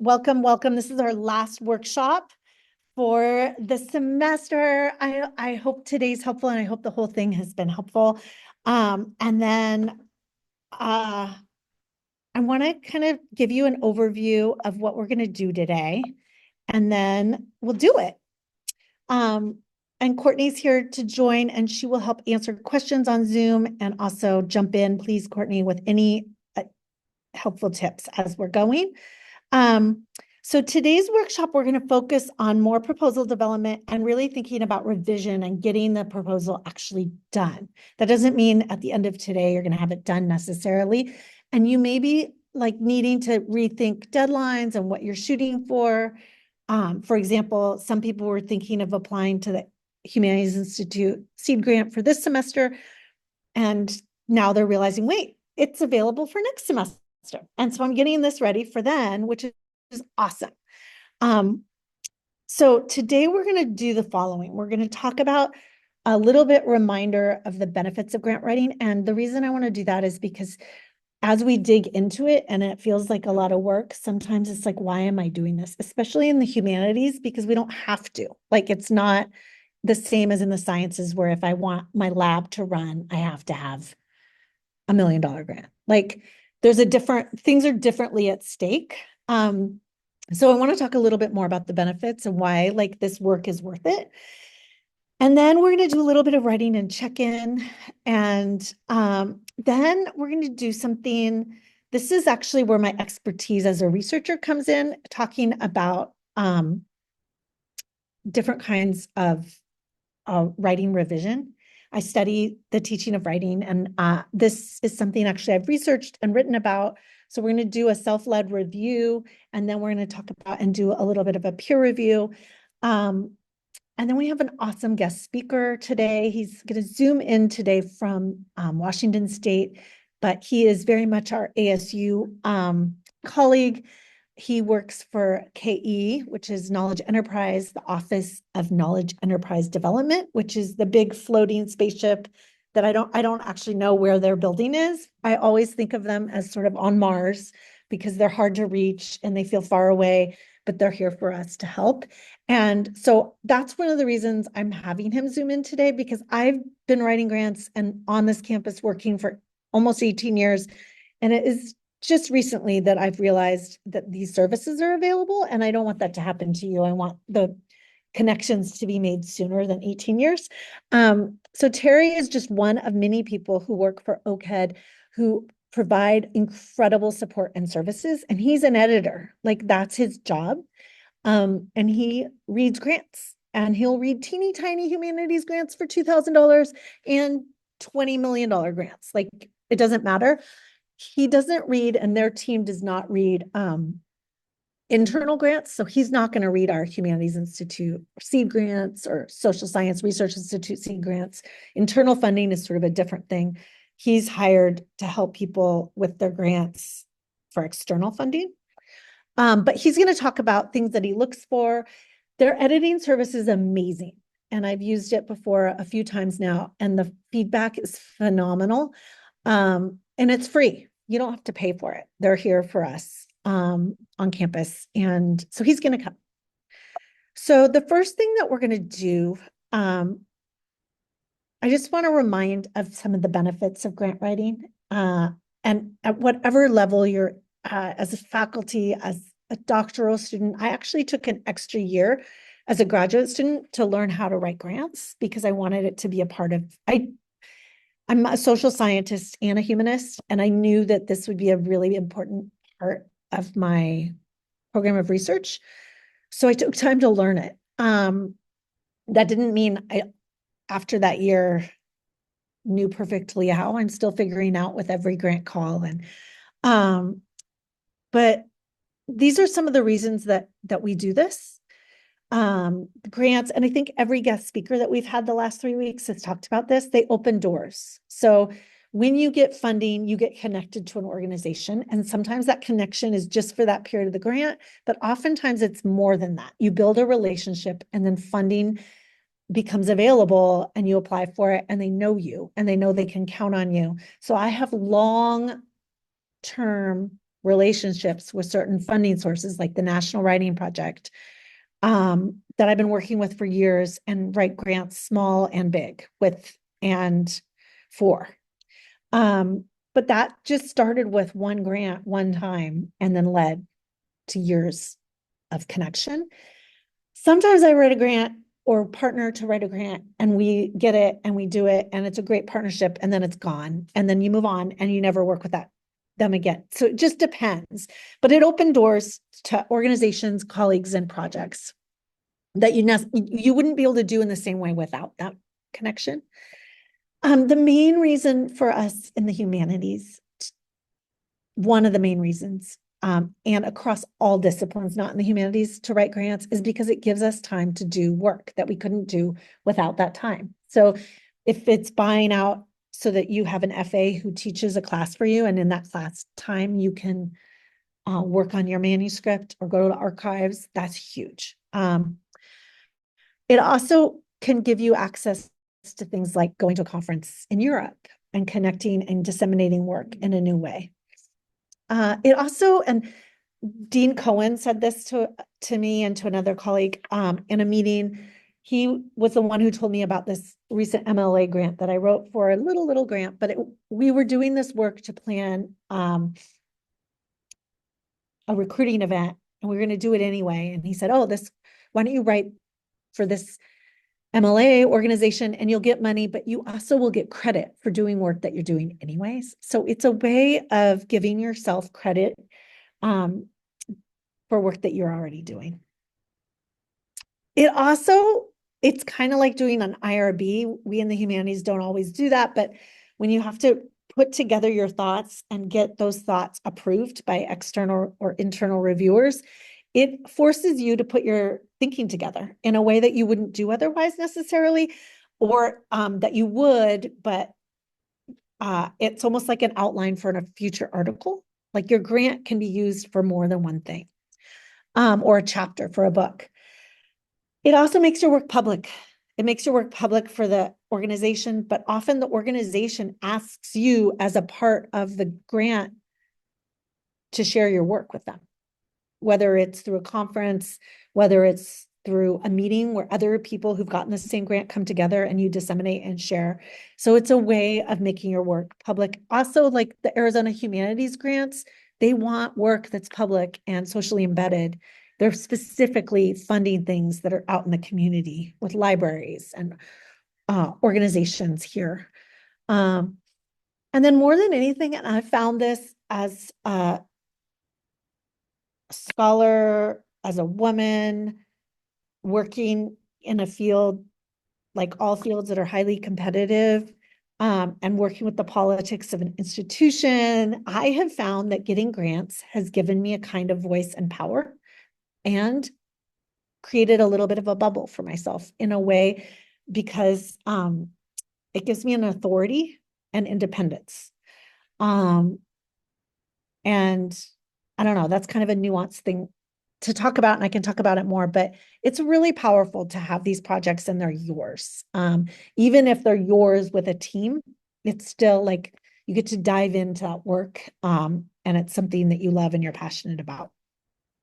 welcome, welcome. This is our last workshop for the semester. I hope today's helpful, and I hope the whole thing has been helpful. And then I want to kind of give you an overview of what we're going to do today, and then we'll do it. And Courtney's here to join, and she will help answer questions on Zoom and also jump in, please, Courtney, with any helpful tips as we're going. So today's workshop, we're going to focus on more proposal development and really thinking about revision and getting the proposal actually done. That doesn't mean at the end of today, you're going to have it done necessarily. And you may be like needing to rethink deadlines and what you're shooting for. For example, some people were thinking of applying to the Humanities Institute seed grant for this semester. And now they're realizing, wait, it's available for next semester. And so I'm getting this ready for then, which is awesome. So today we're going to do the following. We're going to talk about a little bit reminder of the benefits of grant writing. And the reason I want to do that is because as we dig into it and it feels like a lot of work, sometimes it's like, why am I doing this? Especially in the humanities, because we don't have to. Like, it's not the same as in the sciences where if I want my lab to run, I have to have $1 million grant. Like, there's a different, things are differently at stake. So I want to talk a little bit more about the benefits and why like this work is worth it. And then we're going to do a little bit of writing and check-in. And then we're going to do something. This is actually where my expertise as a researcher comes in, talking about different kinds of writing revision. I study the teaching of writing, and this is something actually I've researched and written about. So we're going to do a self-led review, and then we're going to talk about and do a little bit of a peer review. And then we have an awesome guest speaker today. He's going to Zoom in today from Washington State, but he is very much our ASU colleague. He works for KE, which is Knowledge Enterprise, the Office of Knowledge Enterprise Development, which is the big floating spaceship that I don't actually know where their building is. I always think of them as sort of on Mars because they're hard to reach and they feel far away, but they're here for us to help. And so that's one of the reasons I'm having him Zoom in today, because I've been writing grants and on this campus working for almost 18 years. And it is just recently that I've realized that these services are available, and I don't want that to happen to you. I want the connections to be made sooner than 18 years. So Terry is just one of many people who work for OCHED who provide incredible support and services, and he's an editor. Like, that's his job. And he reads grants, and he'll read teeny tiny humanities grants for $2,000 and $20 million grants. Like, it doesn't matter. He doesn't read, and their team does not read internal grants. So he's not going to read our Humanities Institute seed grants or Social Science Research Institute seed grants. Internal funding is sort of a different thing. He's hired to help people with their grants for external funding. But he's going to talk about things that he looks for. Their editing service is amazing, and I've used it before a few times now, and the feedback is phenomenal. And it's free. You don't have to pay for it. They're here for us on campus. And so he's going to come. So the first thing that we're going to do, I just want to remind of some of the benefits of grant writing. And at whatever level you're as a faculty, as a doctoral student, I actually took an extra year as a graduate student to learn how to write grants because I wanted it to be a part of, I'm a social scientist and a humanist, and I knew that this would be a really important part of my program of research. So I took time to learn it. That didn't mean I, after that year, knew perfectly how. I'm still figuring out with every grant call. And but these are some of the reasons that we do this. Grants, and I think every guest speaker that we've had the last 3 weeks has talked about this. They open doors. So when you get funding, you get connected to an organization, and sometimes that connection is just for that period of the grant, but oftentimes it's more than that. You build a relationship, and then funding becomes available, and you apply for it, and they know you, and they know they can count on you. So I have long-term relationships with certain funding sources like the National Writing Project that I've been working with for years and write grants small and big with and for. But that just started with one grant one time and then led to years of connection. Sometimes I write a grant or partner to write a grant and we get it and we do it and it's a great partnership and then it's gone and then you move on and you never work with them again. So it just depends, but it opened doors to organizations, colleagues, and projects that you wouldn't be able to do in the same way without that connection. The main reason for us in the humanities, one of the main reasons, and across all disciplines, not in the humanities, to write grants is because it gives us time to do work that we couldn't do without that time. So if it's buying out so that you have an FA who teaches a class for you, and in that class time, you can work on your manuscript or go to archives, that's huge. It also can give you access to things like going to a conference in Europe and connecting and disseminating work in a new way. It also, and Dean Cohen said this to me and to another colleague in a meeting. He was the one who told me about this recent MLA grant that I wrote for, a little grant, but we were doing this work to plan a recruiting event and we were going to do it anyway. And he said, oh, why don't you write for this MLA organization and you'll get money, but you also will get credit for doing work that you're doing anyways. So it's a way of giving yourself credit for work that you're already doing. It's kind of like doing an IRB. We in the humanities don't always do that, but when you have to put together your thoughts and get those thoughts approved by external or internal reviewers, it forces you to put your thinking together in a way that you wouldn't do otherwise necessarily, or that you would, but it's almost like an outline for a future article. Like your grant can be used for more than one thing, or a chapter for a book. It also makes your work public. It makes your work public for the organization, but often the organization asks you as a part of the grant to share your work with them, whether it's through a conference, whether it's through a meeting where other people who've gotten the same grant come together and you disseminate and share. So it's a way of making your work public. Also, like the Arizona Humanities grants, they want work that's public and socially embedded. They're specifically funding things that are out in the community with libraries and organizations here. And then more than anything, and I found this as a scholar, as a woman, working in a field like all fields that are highly competitive, and working with the politics of an institution, I have found that getting grants has given me a kind of voice and power and created a little bit of a bubble for myself in a way because it gives me an authority and independence. And I don't know, that's kind of a nuanced thing to talk about, and I can talk about it more, but it's really powerful to have these projects and they're yours. Even if they're yours with a team, it's still like you get to dive into that work, and it's something that you love and you're passionate about.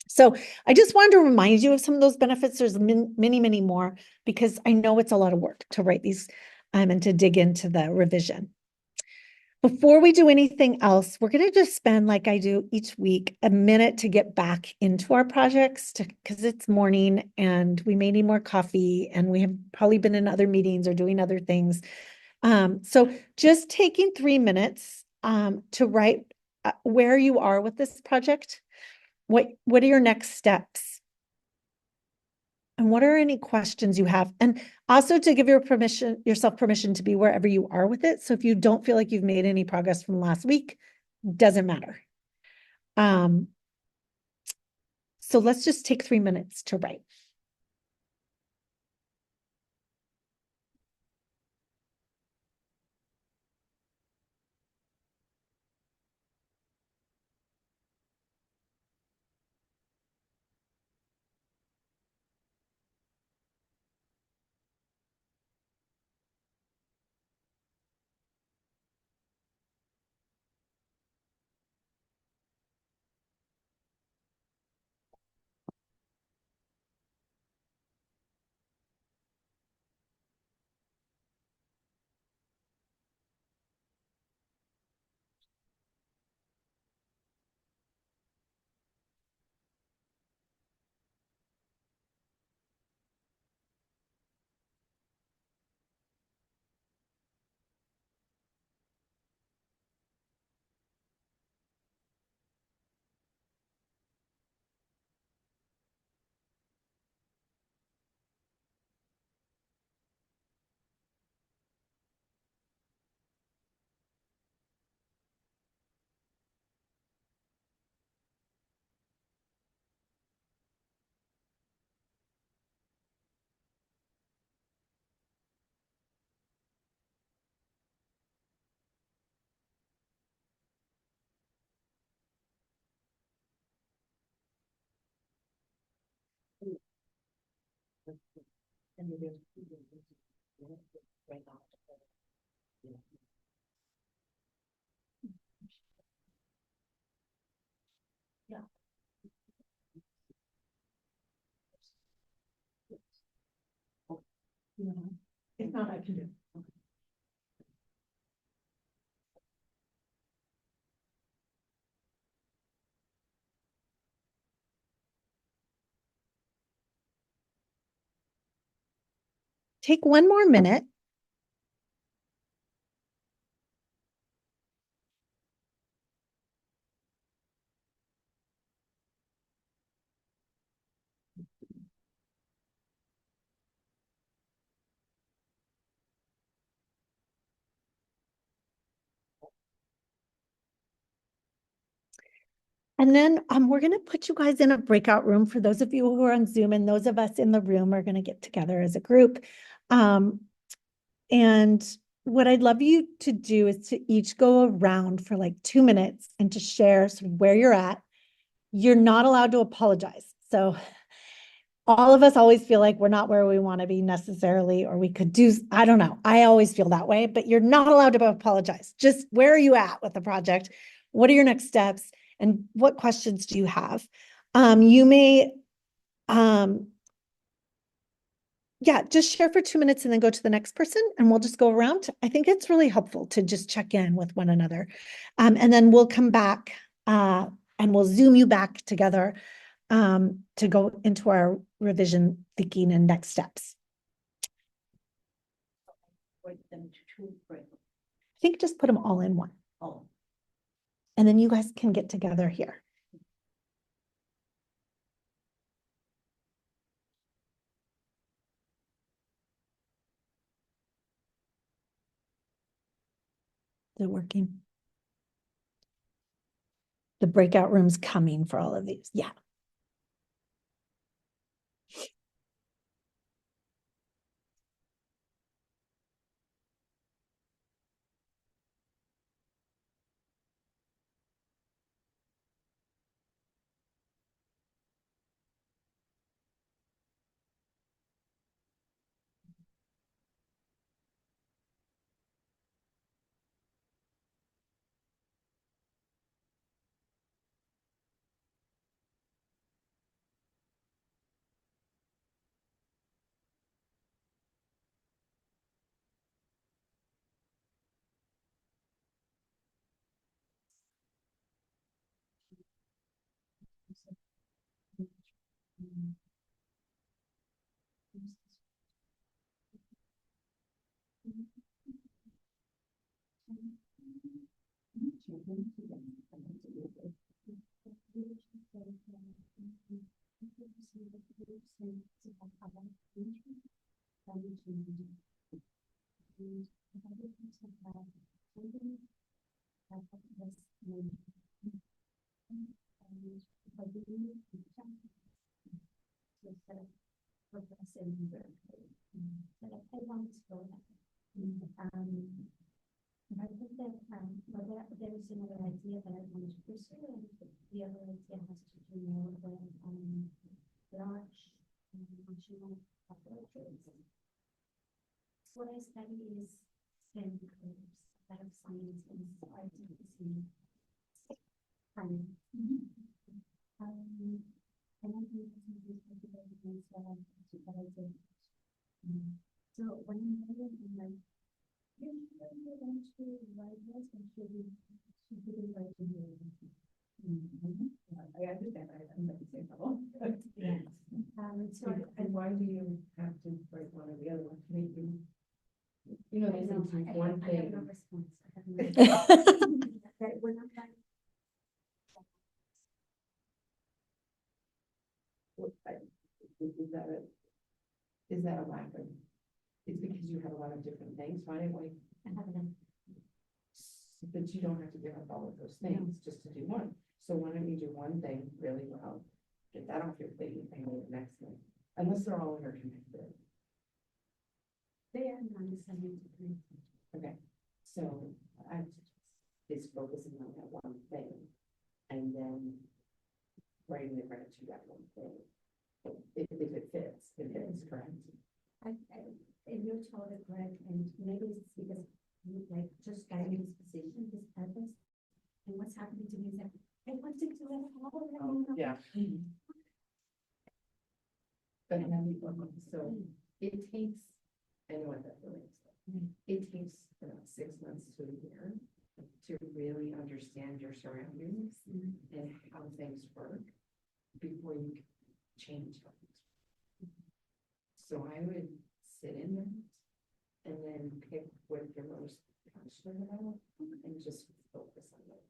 So I just wanted to remind you of some of those benefits. There's many more, because I know it's a lot of work to write these and to dig into the revision. Before we do anything else, we're going to just spend, like I do each week, a minute to get back into our projects because it's morning and we may need more coffee and we have probably been in other meetings or doing other things. So just taking 3 minutes to write where you are with this project. What are your next steps? And what are any questions you have? And also to give yourself permission to be wherever you are with it. So if you don't feel like you've made any progress from last week, doesn't matter. So let's just take 3 minutes to write. If not, I can do it. Take one more minute. And then we're going to put you guys in a breakout room for those of you who are on Zoom, and those of us in the room are going to get together as a group. And what I'd love you to do is to each go around for like 2 minutes and to share sort of where you're at. You're not allowed to apologize. So all of us always feel like we're not where we want to be necessarily, or we could do, I don't know. I always feel that way, but you're not allowed to apologize. Just where are you at with the project? What are your next steps? And what questions do you have? You may, yeah, just share for 2 minutes and then go to the next person and we'll just go around. I think it's really helpful to just check in with one another. And then we'll come back and we'll Zoom you back together to go into our revision thinking and next steps. I think just put them all in one. And then you guys can get together here. Is it working? The breakout room's coming for all of these. Yeah. I think that there is another idea that I wanted to pursue, and the other idea has to do more with large functional operators. What I study is STEM curves, that of science and art and design. And I think this is particularly against what I did. So when I'm writing, I'm like, I understand. I'm at the same level. Yes. So, and why do you have to write one or the other one? Maybe, you know, they say one thing. I have no response. I have no response. We're not like. Is that a lack of? It's because you have a lot of different things. Why didn't we? I have them. But you don't have to give up all of those things just to do one. So why don't you do one thing really well, get that off your plate and go to the next thing, unless they're all interconnected. They are not necessarily. Okay, so I is focusing on that one thing and then writing the credit to that one thing. if it fits, correct. And you're totally correct, and maybe it's because you like just guiding his position, his purpose, and what's happening to me is that I want to do it all. Yeah. But so it takes, I know what that feeling is. It takes about 6 months to a year to really understand your surroundings and how things work before you change things. So I would sit in that and then pick what you're most passionate about and just focus on it.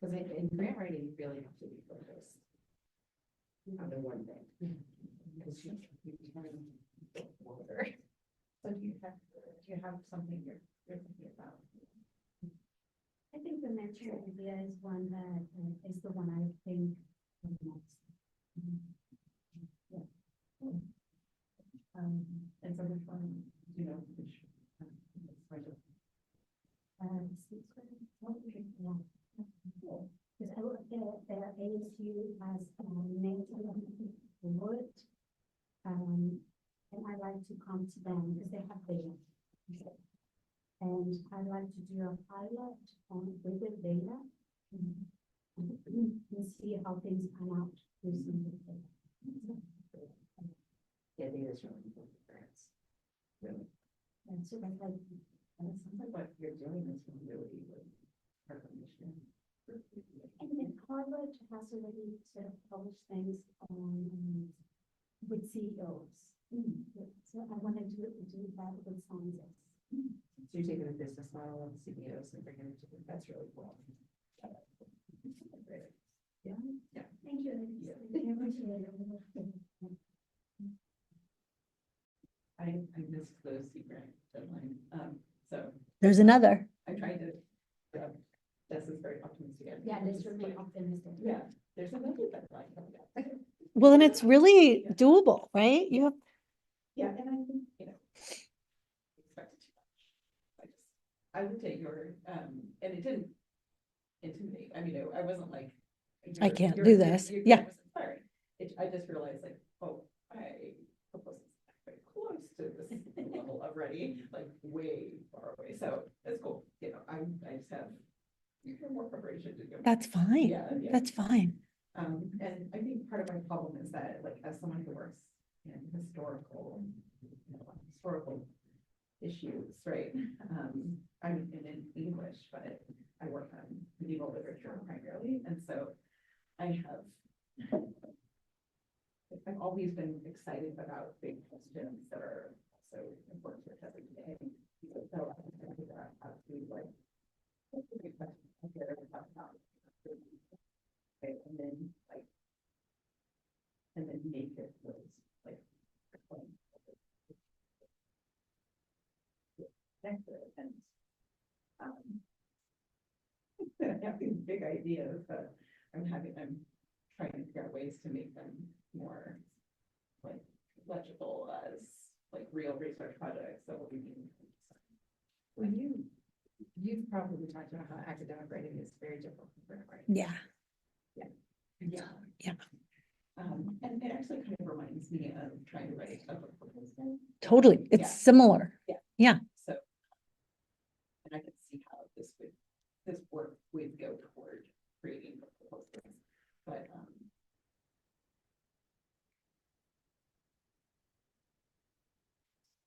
Because in grant writing, you really have to be focused on the one thing. Because you can water. So do you have something you're thinking about? I think the mentor idea is one that is the one I think the most. Yeah. And so which one, do you know, which? Because I look at ASU has mental wood, and I like to come to them because they have vision. And I like to do a pilot on with the data and see how things pan out through some of the data. Yeah, data is really important for grants. Really. And so that's like, And it sounds like what you're doing is really with our mission. and then Harvard has already sort of published things on with CEOs. So I wanted to do that with scientists. So you're taking a business model of CEOs and bringing it to them. That's really cool. Yeah. Yeah. Thank you. I missed those secret deadline. So There's another. I tried to, this is very optimistic. Yeah, let's remain optimistic. Yeah, there's another deadline coming up. Well, and it's really doable, right? You have, Yeah, and I think, expected too much. I looked at your, and it didn't intimidate. I mean, I wasn't like. I can't do this. Yeah. It was inspiring. I just realized like, oh, I propose very close to this level of ready, like way far away. So it's cool. I just have more preparation to do. that's fine. Yeah. That's fine. And I think part of my problem is that, like, as someone who works in historical issues, right? I'm in English, but I work on medieval literature primarily, and so I've always been excited about big questions that are also important to us every day. So I think I figure out how to like what's the big question here we're talking about. Okay, and then make it those like connected and I have these big ideas, but I'm trying to figure out ways to make them more like legible as like real research projects. So what we mean. Well, you've probably talked about how academic writing is very different from grant writing. Yeah. Yeah. And it actually kind of reminds me of trying to write a book proposal. Totally. It's similar. Yeah. So, and I can see how this work would go toward creating book proposals, but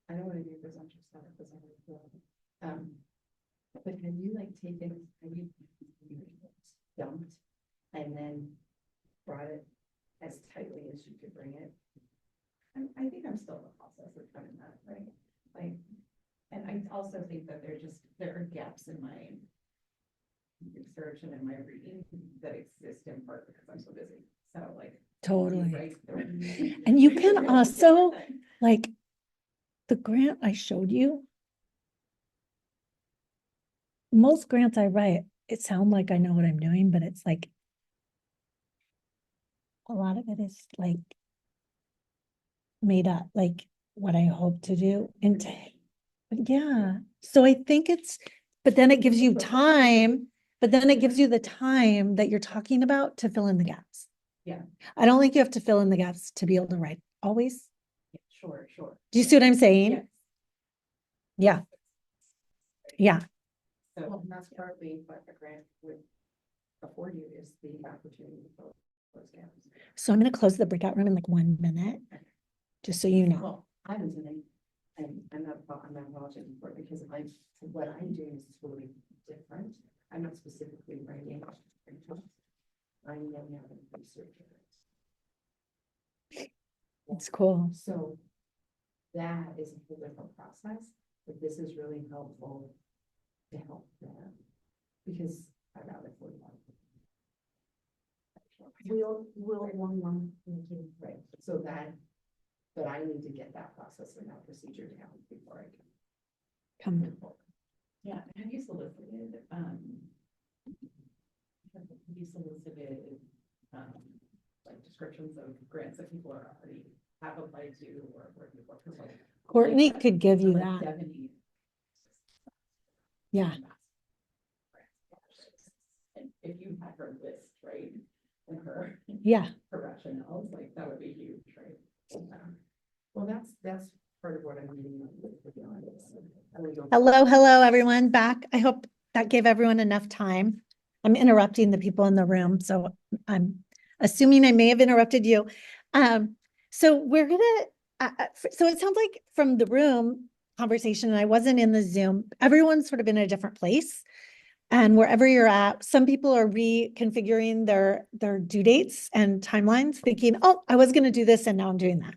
I don't want to be presumptuous about it because but have you dumped and then brought it as tightly as you could bring it? I think I'm still in the process of doing that, right? Like, and I also think that there are gaps in my research and in my reading that exist in part because I'm so busy. So like Totally. right And you can also like the grant I showed you. Most grants I write, it sounds like I know what I'm doing, but it's like a lot of it is like made up, like what I hope to do. And yeah, so I think but then it gives you time, but then it gives you the time that you're talking about to fill in the gaps. Yeah. I don't think you have to fill in the gaps to be able to write always. Yeah, sure, sure. Do you see what I'm saying? Yes. Yeah, yeah. So well, that's partly what a grant would afford you is the opportunity to fill those gaps. So I'm going to close the breakout room in like 1 minute, just so you know. Well, I was in, and I'm not apologizing for it because what I'm doing is totally different. I'm not specifically writing. I'm now a researcher. It's cool. So that is a whole different process, but this is really helpful to help them because I'd rather for one. We'll one. Right, so that, but I need to get that process and that procedure down before I can. Come. move forward. Yeah, have you solicited, like descriptions of grants that people are already have applied to or where people are promoting? Courtney could give you Like that. 70. Yeah. And if you had her list, right, and her Yeah. rationales, like that would be huge, right? Well, that's part of what I'm reading. Hello, hello, everyone back. I hope that gave everyone enough time. I'm interrupting the people in the room, so I'm assuming I may have interrupted you. So we're gonna, so it sounds like from the room conversation, and I wasn't in the Zoom, everyone's sort of in a different place. And wherever you're at, some people are reconfiguring their due dates and timelines, thinking, oh, I was gonna do this and now I'm doing that.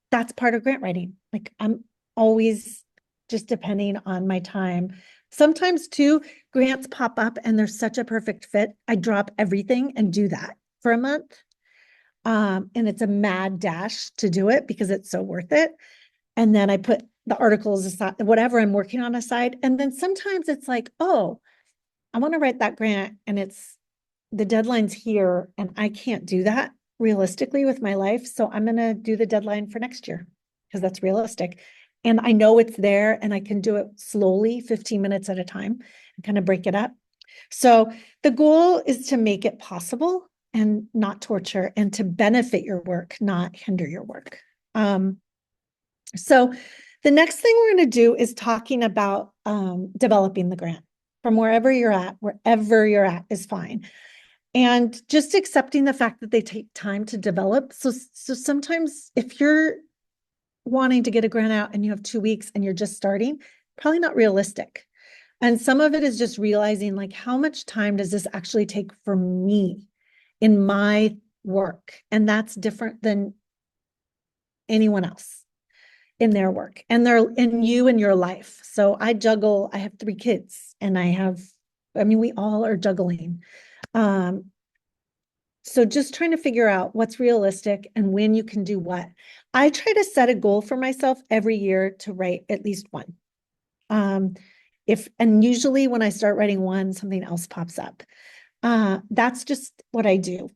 That's part of grant writing. Like I'm always just depending on my time. Sometimes too, grants pop up and there's such a perfect fit. I drop everything and do that for a month. And it's a mad dash to do it because it's so worth it. And then I put the articles aside, whatever I'm working on aside. And then sometimes it's like, oh, I want to write that grant and it's the deadline's here and I can't do that realistically with my life. So I'm going to do the deadline for next year because that's realistic. And I know it's there and I can do it slowly, 15 minutes at a time and kind of break it up. So the goal is to make it possible and not torture and to benefit your work, not hinder your work. So the next thing we're going to do is talking about developing the grant from wherever you're at is fine. And just accepting the fact that they take time to develop. So sometimes if you're wanting to get a grant out and you have 2 weeks and you're just starting, probably not realistic. And some of it is just realizing like, how much time does this actually take for me in my work? And that's different than anyone else in their work and they're in you and your life. So I have 3 kids and we all are juggling. So just trying to figure out what's realistic and when you can do what. I try to set a goal for myself every year to write at least one. And usually when I start writing one, something else pops up. That's just what I do.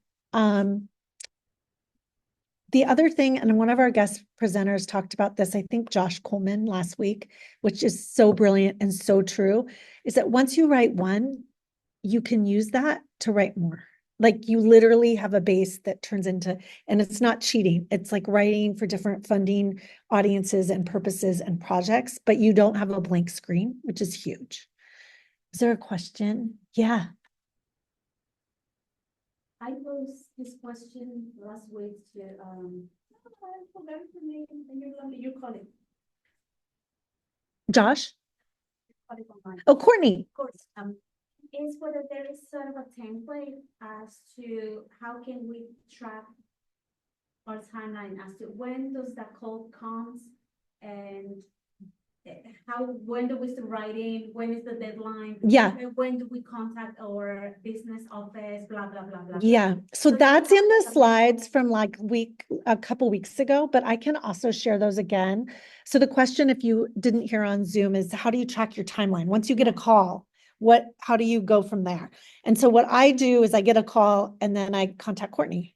The other thing, and one of our guest presenters talked about this, I think Josh Coleman last week, which is so brilliant and so true, is that once you write one, you can use that to write more. Like you literally have a base that turns into, and it's not cheating. It's like writing for different funding audiences and purposes and projects, but you don't have a blank screen, which is huge. Is there a question? Yeah. I posed this question last week to, I forgot the name, and you call it. Josh? Call it online. Oh, Courtney. Of course, is whether there is sort of a template as to how can we track our timeline as to when does that call comes and when do we start writing, when is the deadline? Yeah. And when do we contact our business office, blah, blah, blah, blah. Yeah. So So that's you in have the some- slides from like a couple weeks ago, but I can also share those again. So the question, if you didn't hear on Zoom, is how do you track your timeline? Once you get a call, how do you go from there? And so what I do is I get a call and then I contact Courtney,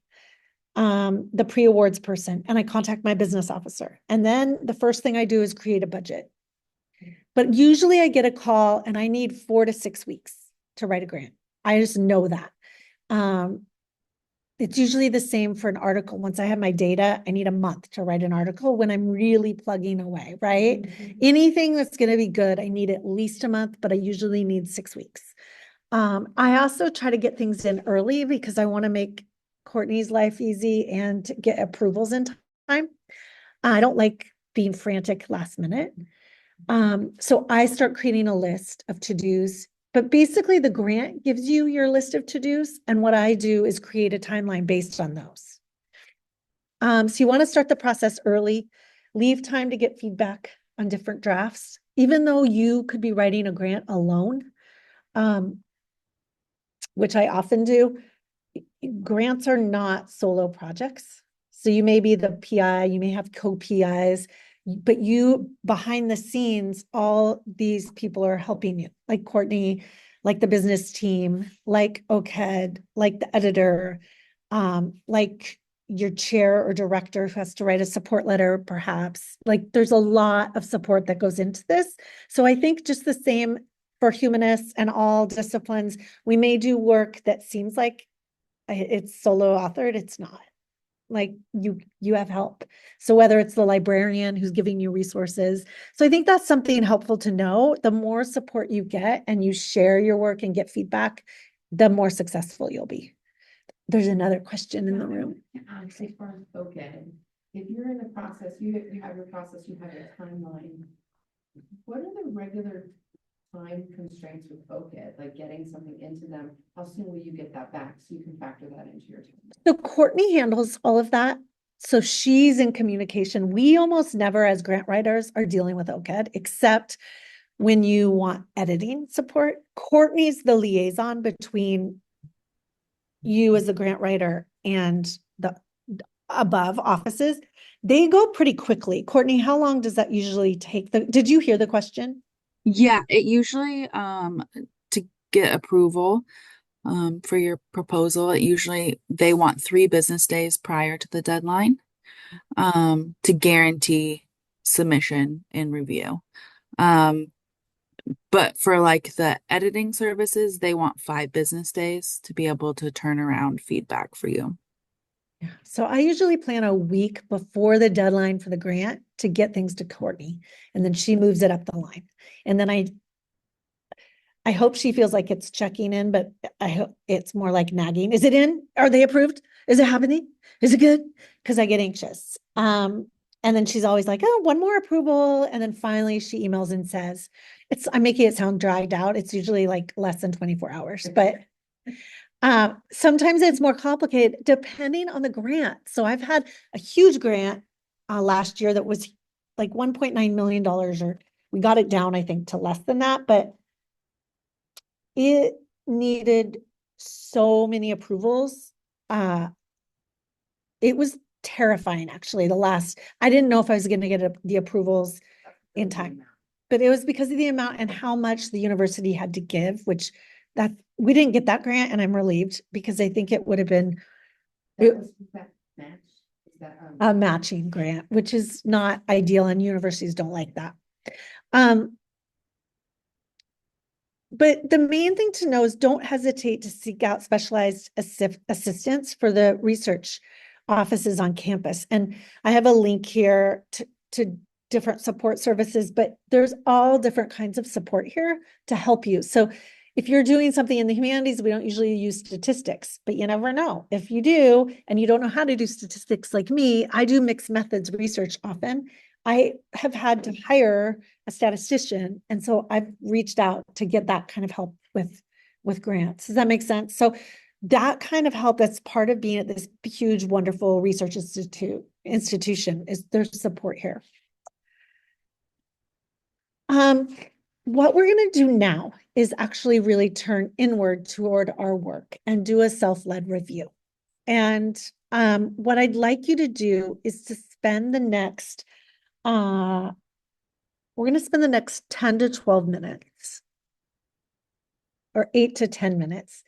the pre-awards person, and I contact my business officer. And then the first thing I do is create a budget. But usually I get a call and I need 4 to 6 weeks to write a grant. I just know that. It's usually the same for an article. Once I have my data, I need a month to write an article when I'm really plugging away, right? Anything that's going to be good, I need at least a month, but I usually need 6 weeks. I also try to get things in early because I want to make Courtney's life easy and to get approvals in time. I don't like being frantic last minute. So I start creating a list of to-dos, but basically the grant gives you your list of to-dos. And what I do is create a timeline based on those. So you want to start the process early, leave time to get feedback on different drafts, even though you could be writing a grant alone, which I often do. Grants are not solo projects. So you may be the PI, you may have co-PIs, but you behind the scenes, all these people are helping you, like Courtney, like the business team, like OCAD, like the editor, like your chair or director who has to write a support letter, perhaps. Like there's a lot of support that goes into this. So I think just the same for humanists and all disciplines, we may do work that seems like it's solo authored, it's not. Like you have help. So whether it's the librarian who's giving you resources. So I think that's something helpful to know. The more support you get and you share your work and get feedback, the more successful you'll be. There's another question in the room. As far as okay, if you're in the process, you have your process, you have your timeline. What are the regular time constraints with OCAD, like getting something into them? How soon will you get that back so you can factor that into your time? So Courtney handles all of that. So she's in communication. We almost never, as grant writers, are dealing with OCAD, except when you want editing support. Courtney's the liaison between you as the grant writer and the above offices. They go pretty quickly. Courtney, how long does that usually take? Did you hear the question? Yeah, it usually to get approval for your proposal, it usually they want 3 business days prior to the deadline to guarantee submission and review. But for like the editing services, they want 5 business days to be able to turn around feedback for you. Yeah. So I usually plan a week before the deadline for the grant to get things to Courtney, and then she moves it up the line. And then I hope she feels like it's checking in, but I hope it's more like nagging. Is it in? Are they approved? Is it happening? Is it good? Because I get anxious. And then she's always like, oh, one more approval. And then finally she emails and says, I'm making it sound dragged out. It's usually like less than 24 hours, but sometimes it's more complicated depending on the grant. So I've had a huge grant last year that was like $1.9 million, or we got it down, I think, to less than that, but it needed so many approvals. It was terrifying, actually. I didn't know if I was going to get the approvals in time, but it was because of the amount and how much the university had to give, which that we didn't get that grant, and I'm relieved because I think it would have been That match? Is that, a matching grant, which is not ideal, and universities don't like that. But the main thing to know is don't hesitate to seek out specialized assistance for the research offices on campus. And I have a link here to different support services, but there's all different kinds of support here to help you. So if you're doing something in the humanities, we don't usually use statistics, but you never know. If you do, and you don't know how to do statistics like me, I do mixed methods research often. I have had to hire a statistician, and so I've reached out to get that kind of help with grants. Does that make sense? So that kind of help, that's part of being at this huge, wonderful research institution, is there's support here. What we're going to do now is actually really turn inward toward our work and do a self-led review. And what I'd like you to do is to spend the next we're going to spend the next 10 to 12 minutes or 8 to 10 minutes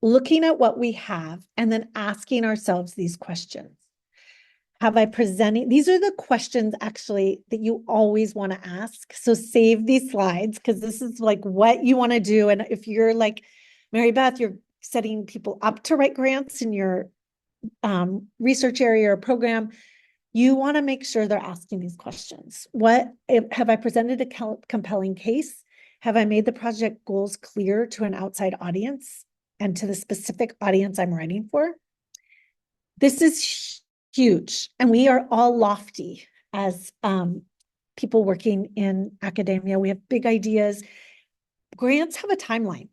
looking at what we have and then asking ourselves these questions. Have I presented? These are the questions actually that you always want to ask. So save these slides because this is like what you want to do. And if you're like Mary Beth, you're setting people up to write grants in your research area or program, you want to make sure they're asking these questions. Have I presented a compelling case? Have I made the project goals clear to an outside audience and to the specific audience I'm writing for? This is huge, and we are all lofty as people working in academia. We have big ideas. Grants have a timeline.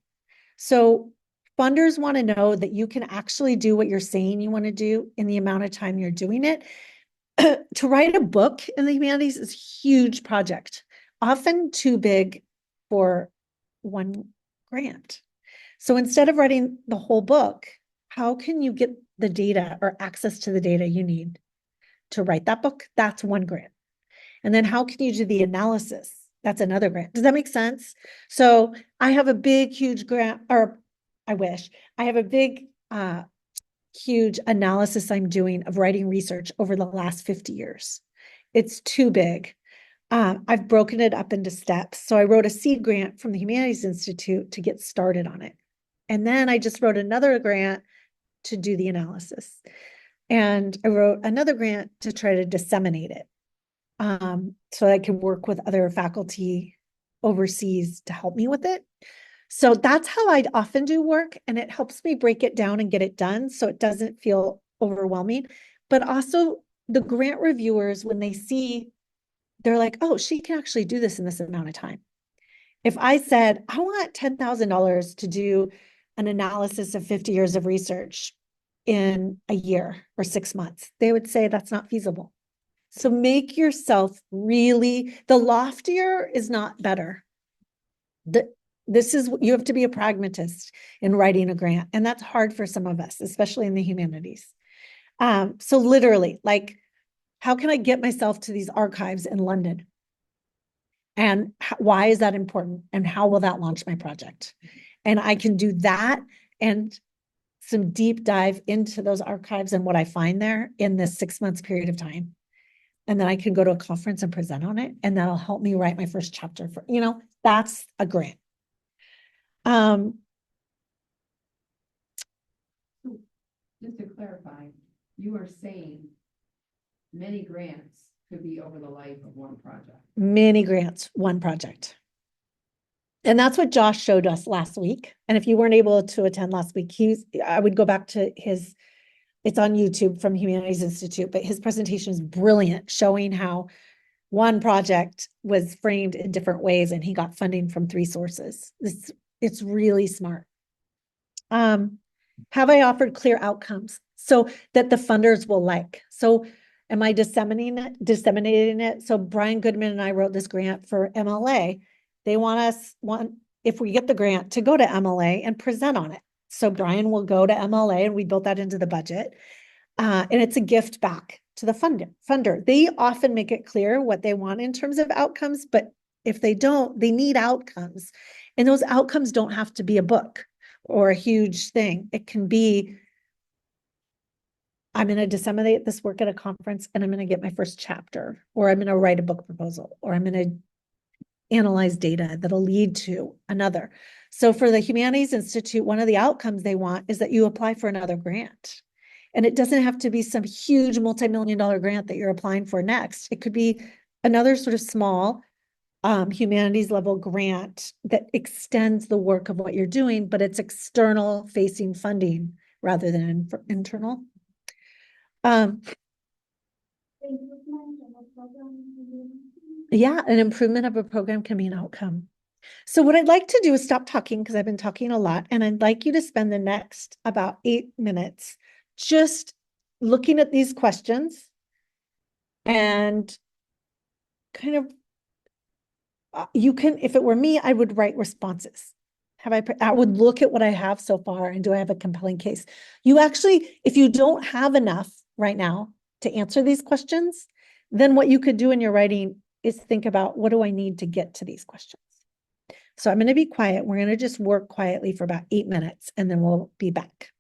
So funders want to know that you can actually do what you're saying you want to do in the amount of time you're doing it. To write a book in the humanities is a huge project, often too big for one grant. So instead of writing the whole book, how can you get the data or access to the data you need to write that book? That's one grant. And then how can you do the analysis? That's another grant. Does that make sense? So I have a big, huge grant, or I wish I have a big, huge analysis I'm doing of writing research over the last 50 years. It's too big. I've broken it up into steps. So I wrote a seed grant from the Humanities Institute to get started on it. And then I just wrote another grant to do the analysis. And I wrote another grant to try to disseminate it. So I can work with other faculty overseas to help me with it. So that's how I often do work, and it helps me break it down and get it done so it doesn't feel overwhelming. But also the grant reviewers, when they see, they're like, oh, she can actually do this in this amount of time. If I said, I want $10,000 to do an analysis of 50 years of research in a year or 6 months, they would say that's not feasible. So make yourself really, the loftier is not better. This is, you have to be a pragmatist in writing a grant. And that's hard for some of us, especially in the humanities. So literally, like, how can I get myself to these archives in London? And why is that important? And how will that launch my project? And I can do that and some deep dive into those archives and what I find there in this 6 months period of time. And then I can go to a conference and present on it. And that'll help me write my first chapter for, that's a grant. Just to clarify, you are saying many grants could be over the life of one project. Many grants, one project. And that's what Josh showed us last week. And if you weren't able to attend last week, I would go back to it's on YouTube from Humanities Institute, but his presentation is brilliant, showing how one project was framed in different ways and he got funding from 3 sources. It's really smart. Have I offered clear outcomes so that the funders will like? So am I disseminating it? So Brian Goodman and I wrote this grant for MLA. They want if we get the grant, to go to MLA and present on it. So Brian will go to MLA, and we built that into the budget. And it's a gift back to the funder. They often make it clear what they want in terms of outcomes, but if they don't, they need outcomes. And those outcomes don't have to be a book or a huge thing. It can be, I'm going to disseminate this work at a conference and I'm going to get my first chapter, or I'm going to write a book proposal, or I'm going to analyze data that'll lead to another. So for the Humanities Institute, one of the outcomes they want is that you apply for another grant. And it doesn't have to be some huge multi-million-dollar grant that you're applying for next. It could be another sort of small humanities level grant that extends the work of what you're doing, but it's external facing funding rather than internal. Yeah, an improvement of a program can be an outcome. So what I'd like to do is stop talking, because I've been talking a lot, and I'd like you to spend the next about 8 minutes just looking at these questions and kind of, you can, if it were me, I would write responses. I would look at what I have so far and do I have a compelling case? You actually, if you don't have enough right now to answer these questions, then what you could do in your writing is think about, what do I need to get to these questions? So I'm going to be quiet. We're going to just work quietly for about 8 minutes and then we'll be back.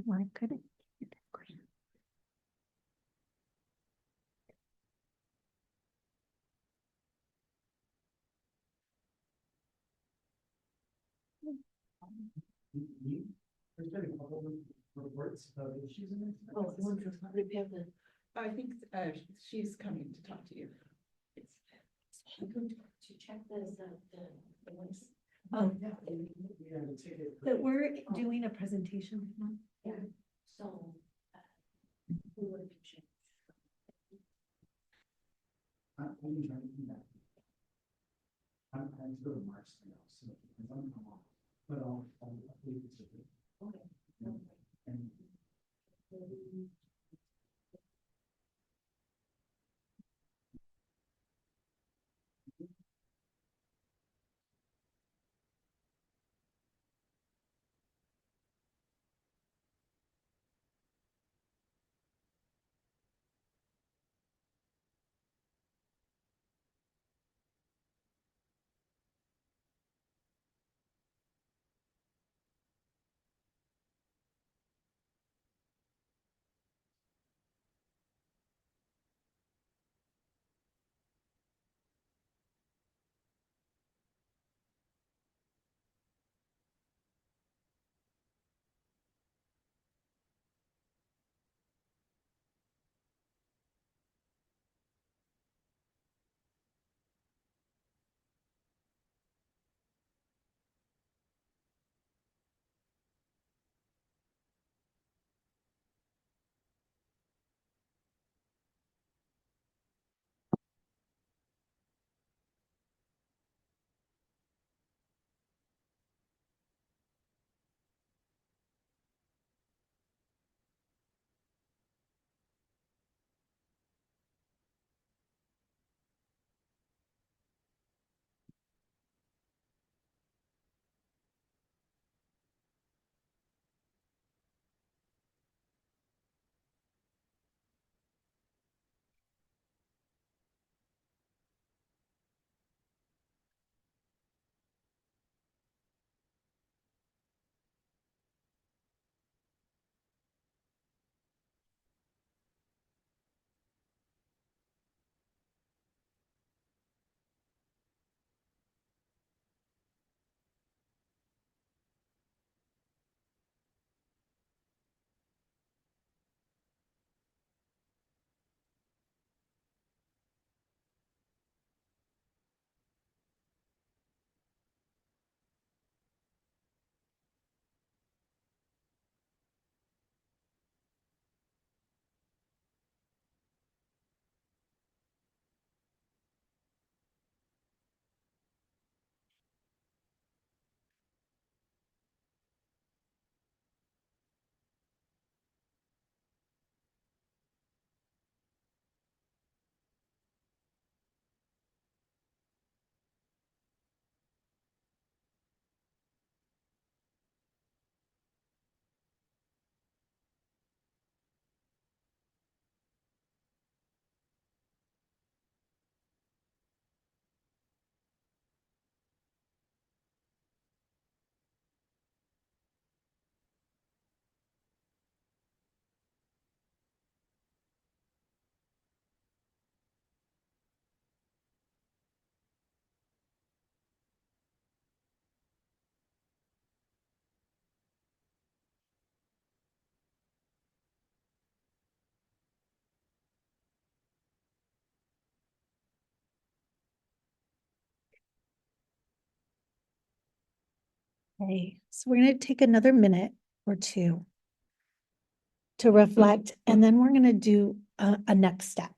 Why couldn't? There's been a couple of reports of issues in it. Oh, wonderful. I think, she's coming to talk to you. To check this, the voice. Oh, Yeah, the ticket. that we're doing a presentation. right now. Yeah, so. We would check. I'm trying to do that. I'm trying to go to March now, so I'm off, but I'll leave it to you. Okay. And Okay, so we're gonna take another minute or two to reflect, and then we're gonna do a next step.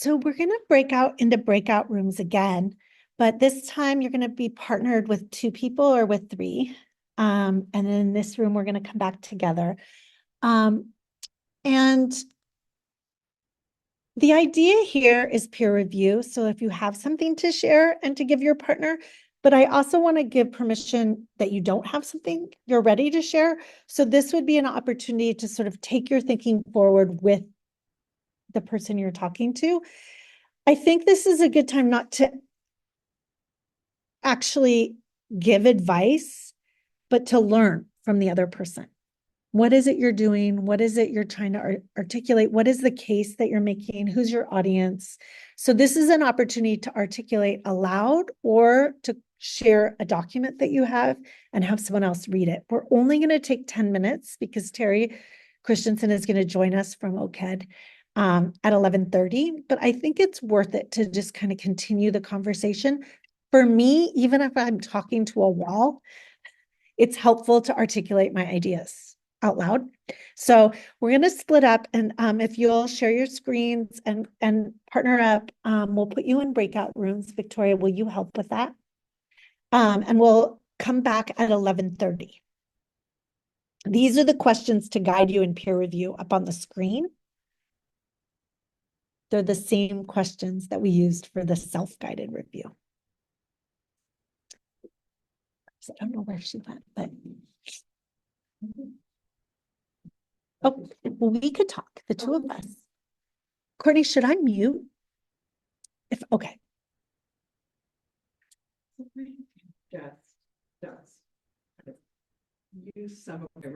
So we're going to break out into breakout rooms again, but this time you're going to be partnered with 2 people or with 3. And then in this room, we're going to come back together. And the idea here is peer review. So if you have something to share and to give your partner, but I also want to give permission that you don't have something you're ready to share. So this would be an opportunity to sort of take your thinking forward with the person you're talking to. I think this is a good time not to actually give advice, but to learn from the other person. What is it you're doing? What is it you're trying to articulate? What is the case that you're making? Who's your audience? So this is an opportunity to articulate aloud or to share a document that you have and have someone else read it. We're only going to take 10 minutes because Terry Christensen is going to join us from OCED at 11:30. But I think it's worth it to just kind of continue the conversation. For me, even if I'm talking to a wall, it's helpful to articulate my ideas out loud. So we're going to split up, and if you'll share your screens and partner up, we'll put you in breakout rooms. Victoria, will you help with that? And we'll come back at 11:30. These are the questions to guide you in peer review up on the screen. They're the same questions that we used for the self-guided review. So I don't know where she went, but oh, well, we could talk, the 2 of us. Courtney, should I mute? If okay. Just use some of my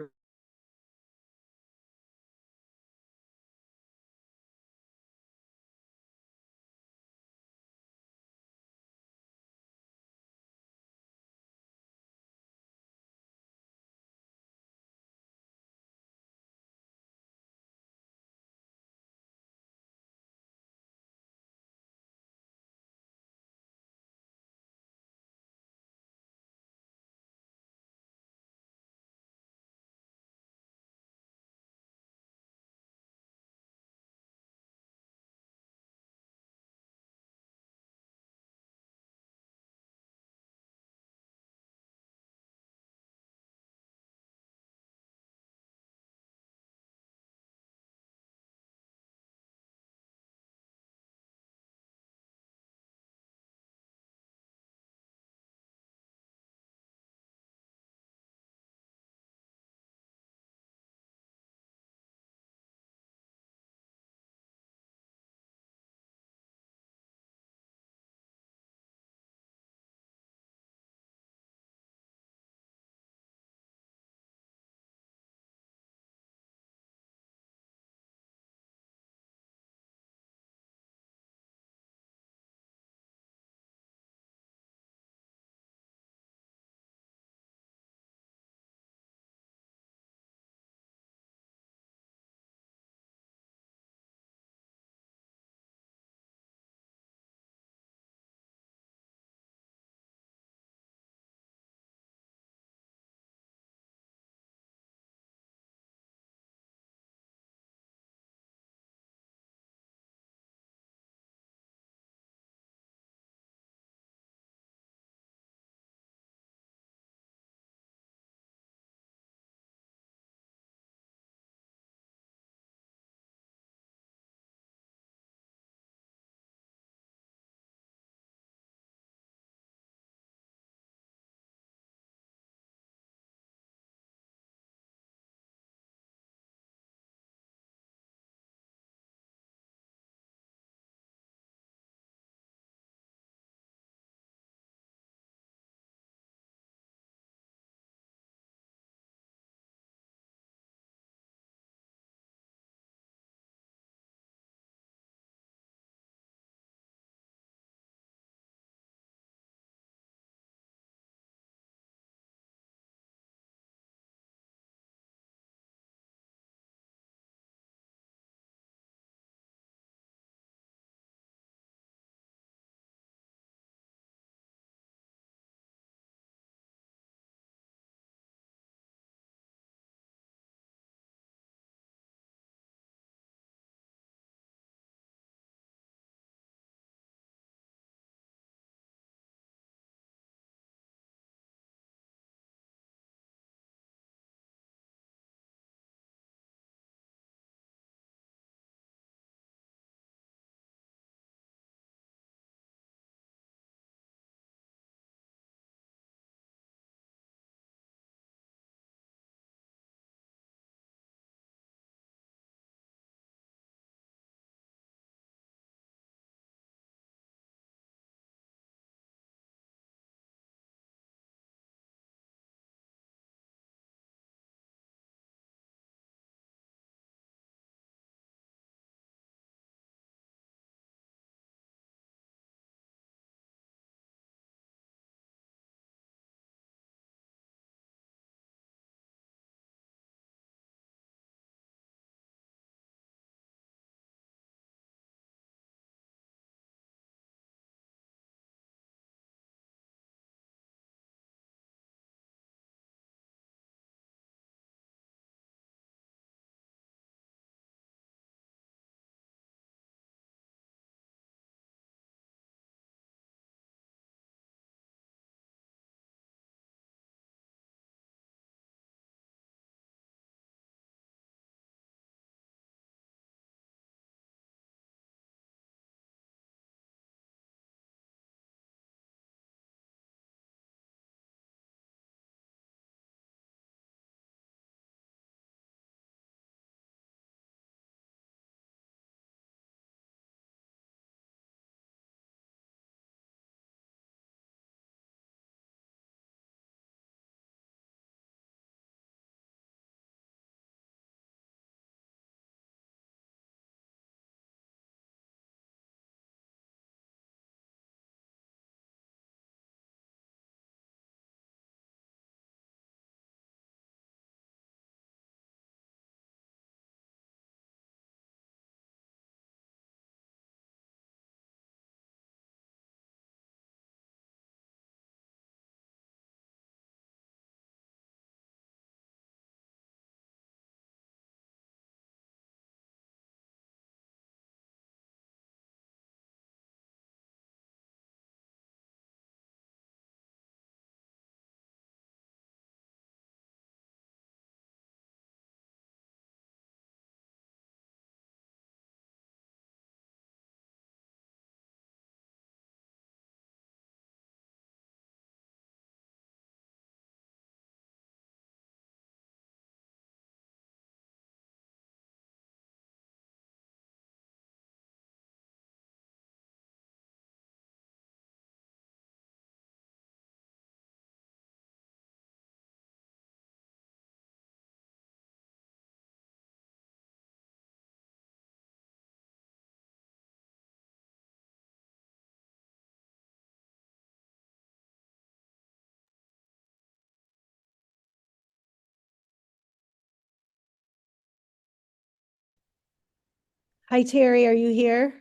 Hi, Terry, are you here?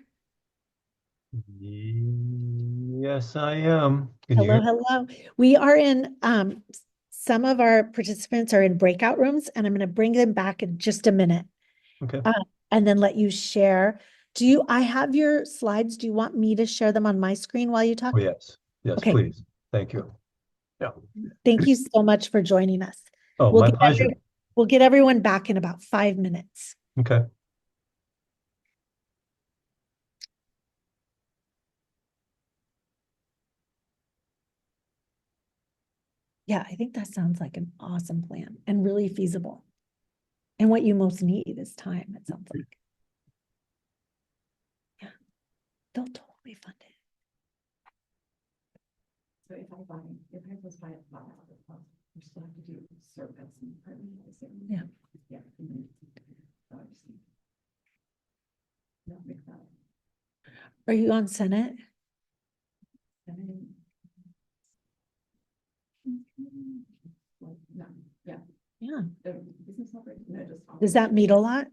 Yes, I am. Can you Hello, hear? hello. We are in, some of our participants are in breakout rooms, and I'm going to bring them back in just a minute. Okay. And then let you share. I have your slides? Do you want me to share them on my screen while you talk? Oh, yes. Yes, Okay. please. Thank you. Yeah. Thank you so much for joining us. Oh, We'll my get pleasure. we'll get everyone back in about 5 minutes. Okay. Yeah, I think that sounds like an awesome plan and really feasible. And what you most need is time, it sounds like. Yeah, they'll totally fund it. So if I was by a file, we still have to do service and permit, I assume. Yeah. Yeah. Mhm. So I just need- Not make that. Are you on Senate? And well, no, yeah, Yeah. the business operation, no, just. Does that meet a lot?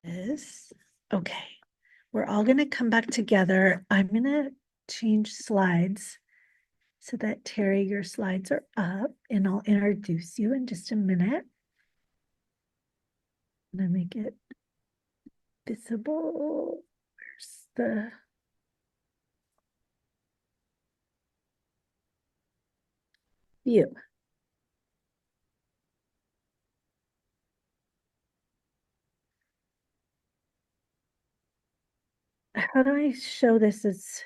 This, okay. We're all gonna come back together. I'm gonna change slides so that Terry, your slides are up, and I'll introduce you in just a minute. I'm gonna make it visible. Where's the view? How do I show this as?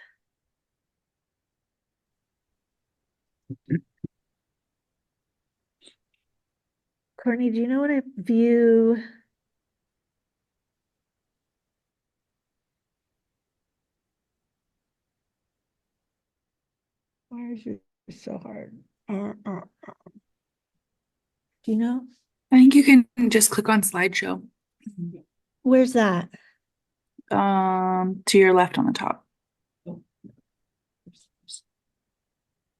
Courtney, do you know what I view? Why is it so hard? Do you know? I think you can just click on slideshow. Where's that? To your left on the top,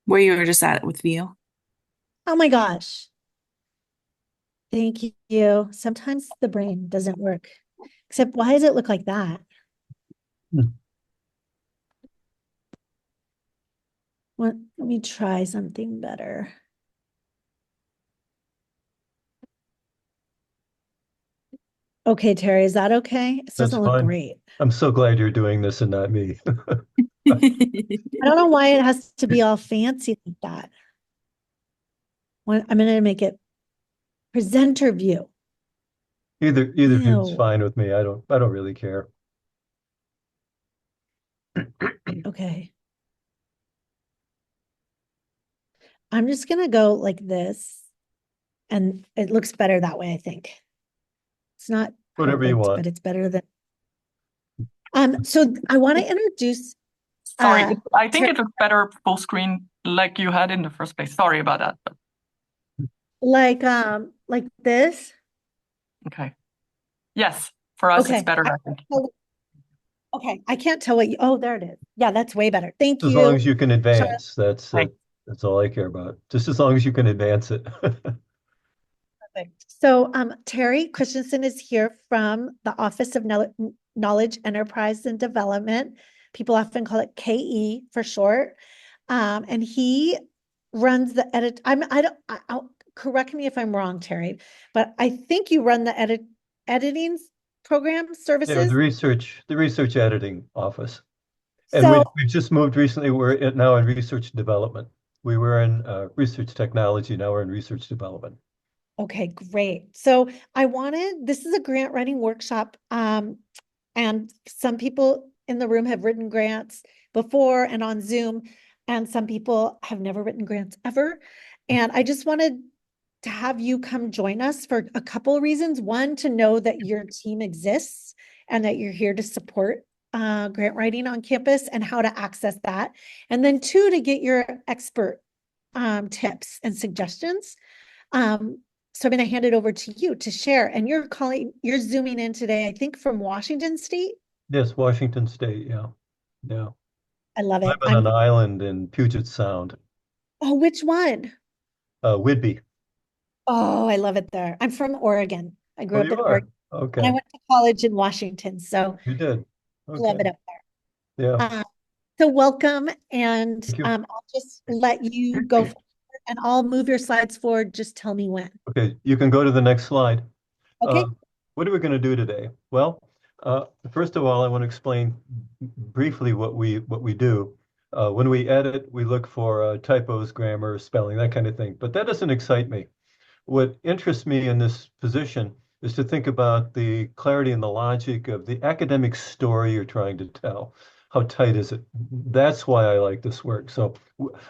where you were just at with view. Oh my gosh. Thank you. Sometimes the brain doesn't work. Except why does it look like that? Let me try something better. Okay, Terry, is that okay? It That's doesn't look fine. great. I'm so glad you're doing this and not me. I don't know why it has to be all fancy like that. I'm gonna make it presenter view. Either view is Ew. fine with me. I don't really care. Okay. I'm just gonna go like this, and it looks better that way, I think. It's not Whatever you perfect, want. but it's better than. So I want to introduce Sorry, uh I think Ter- it looks better full screen like you had in the first place. Sorry about that. But like this. okay. Yes, for us it's Okay. better, I think. Okay, I can't tell what you, oh, there it is. Yeah, that's way better. Thank As long you. as you can advance, Thanks. that's all I care about. Just as long as you can advance it. Perfect. So, Terry Christensen is here from the Office of Knowledge Enterprise and Development. People often call it KE for short. And he runs the I'll correct me if I'm wrong, Terry, but I think you run the editing program Yeah, services. the research editing office. And So, we've just moved recently. Now in research development. We were in research technology. Now we're in research development. okay, great. So this is a grant writing workshop. And some people in the room have written grants before and on Zoom, and some people have never written grants ever. And I just wanted to have you come join us for a couple of reasons. One, to know that your team exists and that you're here to support grant writing on campus and how to access that. And then two, to get your expert tips and suggestions. Um, so I'm going to hand it over to you to share. And you're zooming in today, I think from Washington State. Yes, Washington State. Yeah. Yeah. I love Live it. on an island in Puget Sound. Oh, which one? Whidbey. Oh, I love it there. I'm from Oregon. I grew Oh, up you in are? Oregon and I Okay. went to college in Washington. So You did. I love Okay. it up Yeah. there. So welcome. And Thank you. I'll just let you go forward and I'll move your slides forward. Just tell me when. Okay, you can go to the next slide. Uh, Okay. what are we going to do today? Well, first of all, I want to explain briefly what we do. When we edit, we look for typos, grammar, spelling, that kind of thing. But that doesn't excite me. What interests me in this position is to think about the clarity and the logic of the academic story you're trying to tell. How tight is it? That's why I like this work. So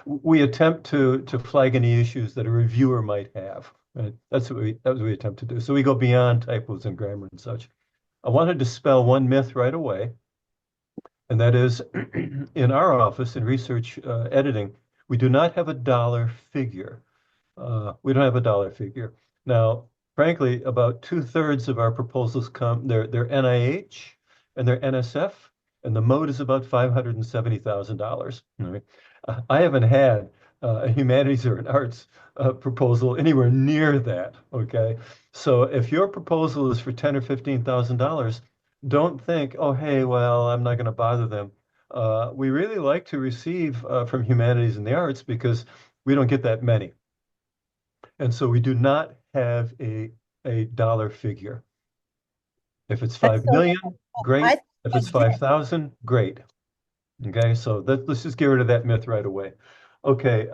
we attempt to flag any issues that a reviewer might have. Right? That's what we attempt to do. So we go beyond typos and grammar and such. I wanted to dispel one myth right away, and that is in our office in research editing, we do not have a dollar figure. We don't have a dollar figure. Now, frankly, about two-thirds of our proposals they're NIH and they're NSF, and the mode is about $570,000. Right? I haven't had a humanities or an arts proposal anywhere near that. Okay, so if your proposal is for $10,000 or $15,000, don't think, oh, hey, well, I'm not going to bother them. We really like to receive from humanities and the arts because we don't get that many. And so we do not have a dollar figure. If it's That's 5 so million, helpful. great. I If I it's did. 5,000, great. Okay, so let's just get rid of that myth right away. Okay,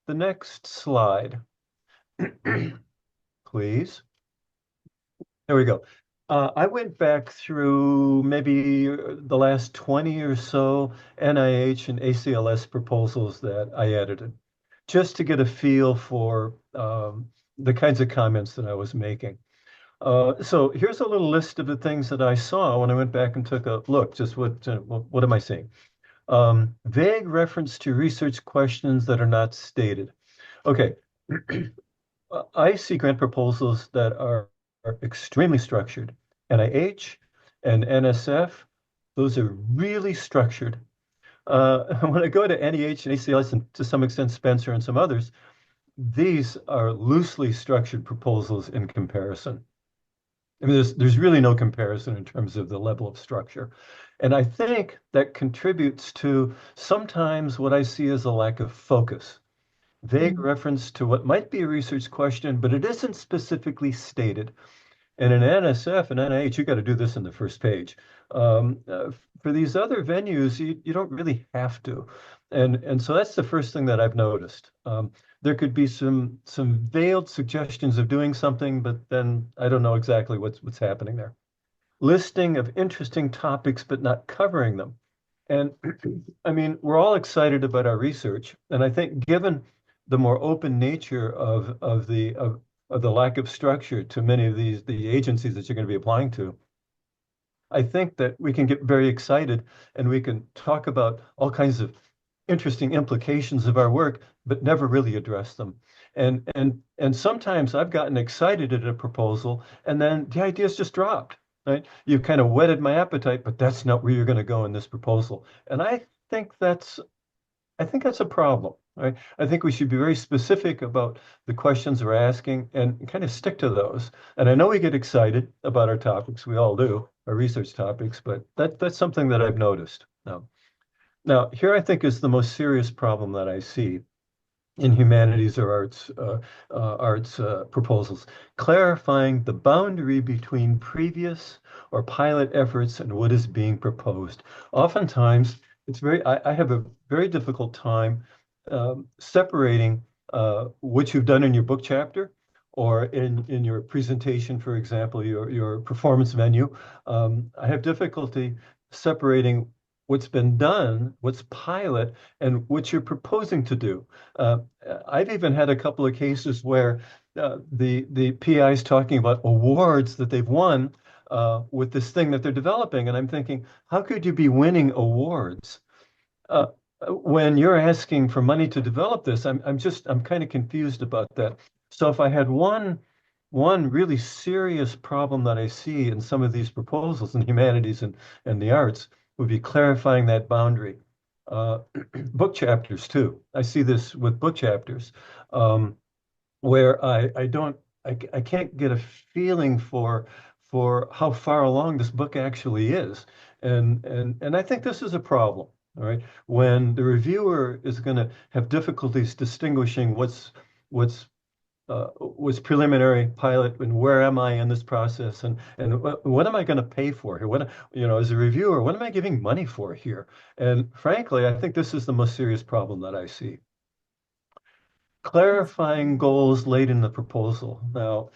the next slide, please. There we go. I went back through maybe the last 20 or so NIH and ACLS proposals that I edited, just to get a feel for the kinds of comments that I was making. So here's a little list of the things that I saw when I went back and took a look. Just what am I seeing? Vague reference to research questions that are not stated. Okay, I see grant proposals that are extremely structured. NIH and NSF, those are really structured. When I go to NEH and ACLS and to some extent Spencer and some others, these are loosely structured proposals in comparison. I mean, there's really no comparison in terms of the level of structure. And I think that contributes to sometimes what I see as a lack of focus. Vague reference to what might be a research question, but it isn't specifically stated. And in NSF and NIH, you got to do this in the first page. For these other venues, you don't really have to. And so that's the first thing that I've noticed. There could be some veiled suggestions of doing something, but then I don't know exactly what's happening there. Listing of interesting topics, but not covering them. And I mean, we're all excited about our research, and I think given the more open nature of the lack of structure to many of the agencies that you're going to be applying to, I think that we can get very excited and we can talk about all kinds of interesting implications of our work, but never really address them. And sometimes I've gotten excited at a proposal and then the ideas just dropped, right? You've kind of whetted my appetite, but that's not where you're going to go in this proposal. And think that's I think that's a problem, right? I think we should be very specific about the questions we're asking and kind of stick to those. And I know we get excited about our topics, we all do, our research topics, but that's something that I've noticed. Now, here I think is the most serious problem that I see in humanities or arts proposals, clarifying the boundary between previous or pilot efforts and what is being proposed. Oftentimes, I have a very difficult time separating what you've done in your book chapter or in your presentation, for example, your performance venue. I have difficulty separating what's been done, what's pilot, and what you're proposing to do. I've even had a couple of cases where the PI is talking about awards that they've won with this thing that they're developing, and I'm thinking, how could you be winning awards when you're asking for money to develop this? I'm kind of confused about that. So if I had one really serious problem that I see in some of these proposals in humanities and the arts would be clarifying that boundary. Book chapters too. I see this with book chapters, where I can't get a feeling for how far along this book actually is, and I think this is a problem. All right, when the reviewer is going to have difficulties distinguishing what's preliminary pilot and where am I in this process and what am I going to pay for here? What, as a reviewer, what am I giving money for here? And frankly, I think this is the most serious problem that I see. Clarifying goals late in the proposal. Now,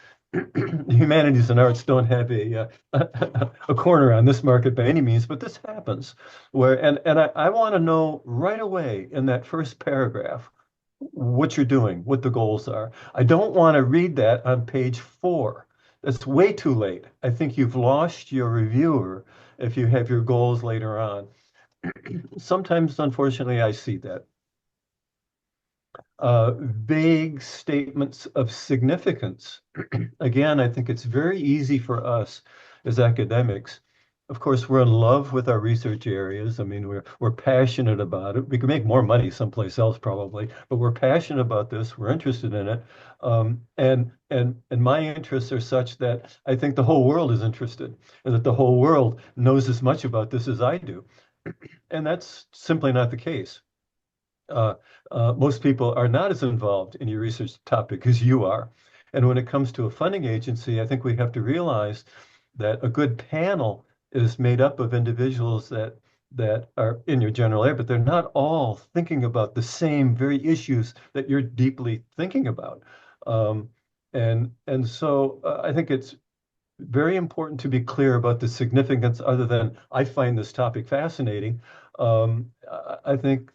humanities and arts don't have a corner on this market by any means, but this happens where, and I want to know right away in that first paragraph what you're doing, what the goals are. I don't want to read that on page 4. That's way too late. I think you've lost your reviewer if you have your goals later on. Sometimes, unfortunately, I see that. Vague statements of significance. Again, I think it's very easy for us as academics. Of course, we're in love with our research areas. I mean, we're passionate about it. We could make more money someplace else probably, but we're passionate about this. We're interested in it, and my interests are such that I think the whole world is interested, and that the whole world knows as much about this as I do, and that's simply not the case. Most people are not as involved in your research topic as you are. And when it comes to a funding agency, I think we have to realize that a good panel is made up of individuals that are in your general area, but they're not all thinking about the same very issues that you're deeply thinking about. And so I think it's very important to be clear about the significance other than I find this topic fascinating. I think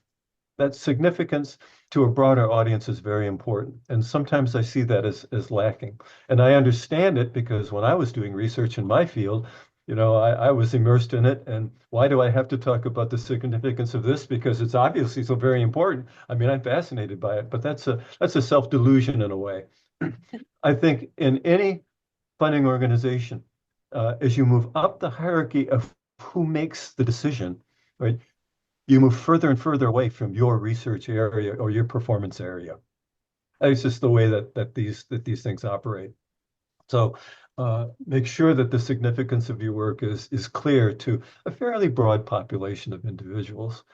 that significance to a broader audience is very important. And sometimes I see that as lacking. And I understand it because when I was doing research in my field, I was immersed in it. And why do I have to talk about the significance of this? Because it's obviously so very important. I mean, I'm fascinated by it, but that's a self-delusion in a way. I think in any funding organization, as you move up the hierarchy of who makes the decision, right? You move further and further away from your research area or your performance area. It's just the way that these things operate. So make sure that the significance of your work is clear to a fairly broad population of individuals.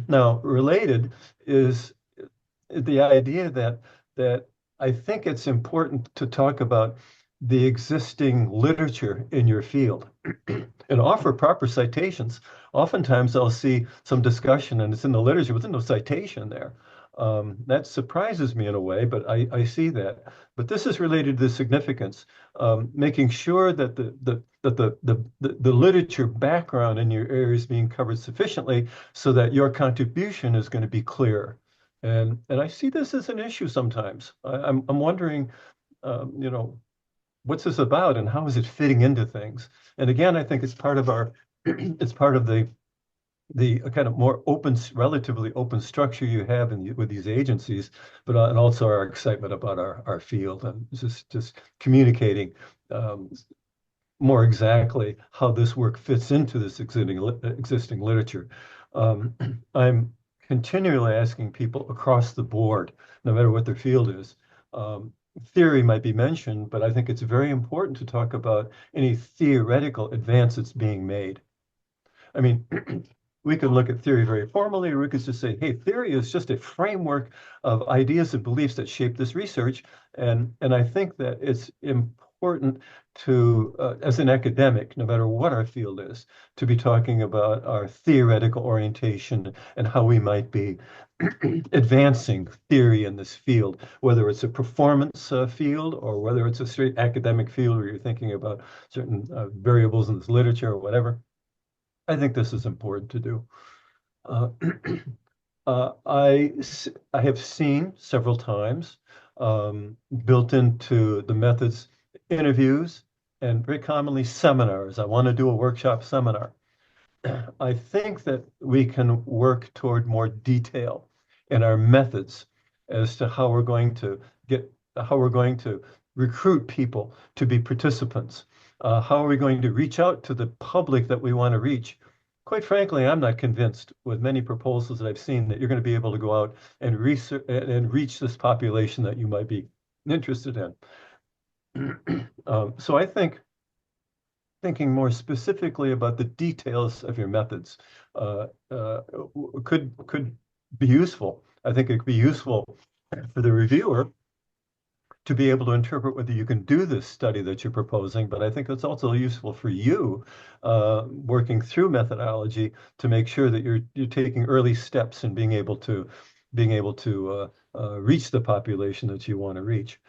Now, related is the idea that I think it's important to talk about the existing literature in your field and offer proper citations. Oftentimes I'll see some discussion and it's in the literature with no citation there. That surprises me in a way, but I see that. But this is related to the significance, making sure that the literature background in your area is being covered sufficiently so that your contribution is going to be clear. And I see this as an issue sometimes. I'm wondering, what's this about and how is it fitting into things? And again, I think it's part of our, it's part of the kind of more open, relatively open structure you have with these agencies, but and also our excitement about our field and just communicating more exactly how this work fits into this existing literature. I'm continually asking people across the board, no matter what their field is. Theory might be mentioned, but I think it's very important to talk about any theoretical advance that's being made. I mean, we could look at theory very formally, or we could just say, hey, theory is just a framework of ideas and beliefs that shape this research. And I think that it's important to, as an academic, no matter what our field is, to be talking about our theoretical orientation and how we might be advancing theory in this field, whether it's a performance field or whether it's a straight academic field where you're thinking about certain variables in this literature or whatever. I think this is important to do. I have seen several times built into the methods interviews and very commonly seminars. I want to do a workshop seminar. I think that we can work toward more detail in our methods as to how we're going to recruit people to be participants. How are we going to reach out to the public that we want to reach? Quite frankly, I'm not convinced with many proposals that I've seen that you're going to be able to go out and research and reach this population that you might be interested in. So I think thinking more specifically about the details of your methods could be useful. I think it could be useful for the reviewer to be able to interpret whether you can do this study that you're proposing, but I think it's also useful for you working through methodology to make sure that you're taking early steps in being able to reach the population that you want to reach.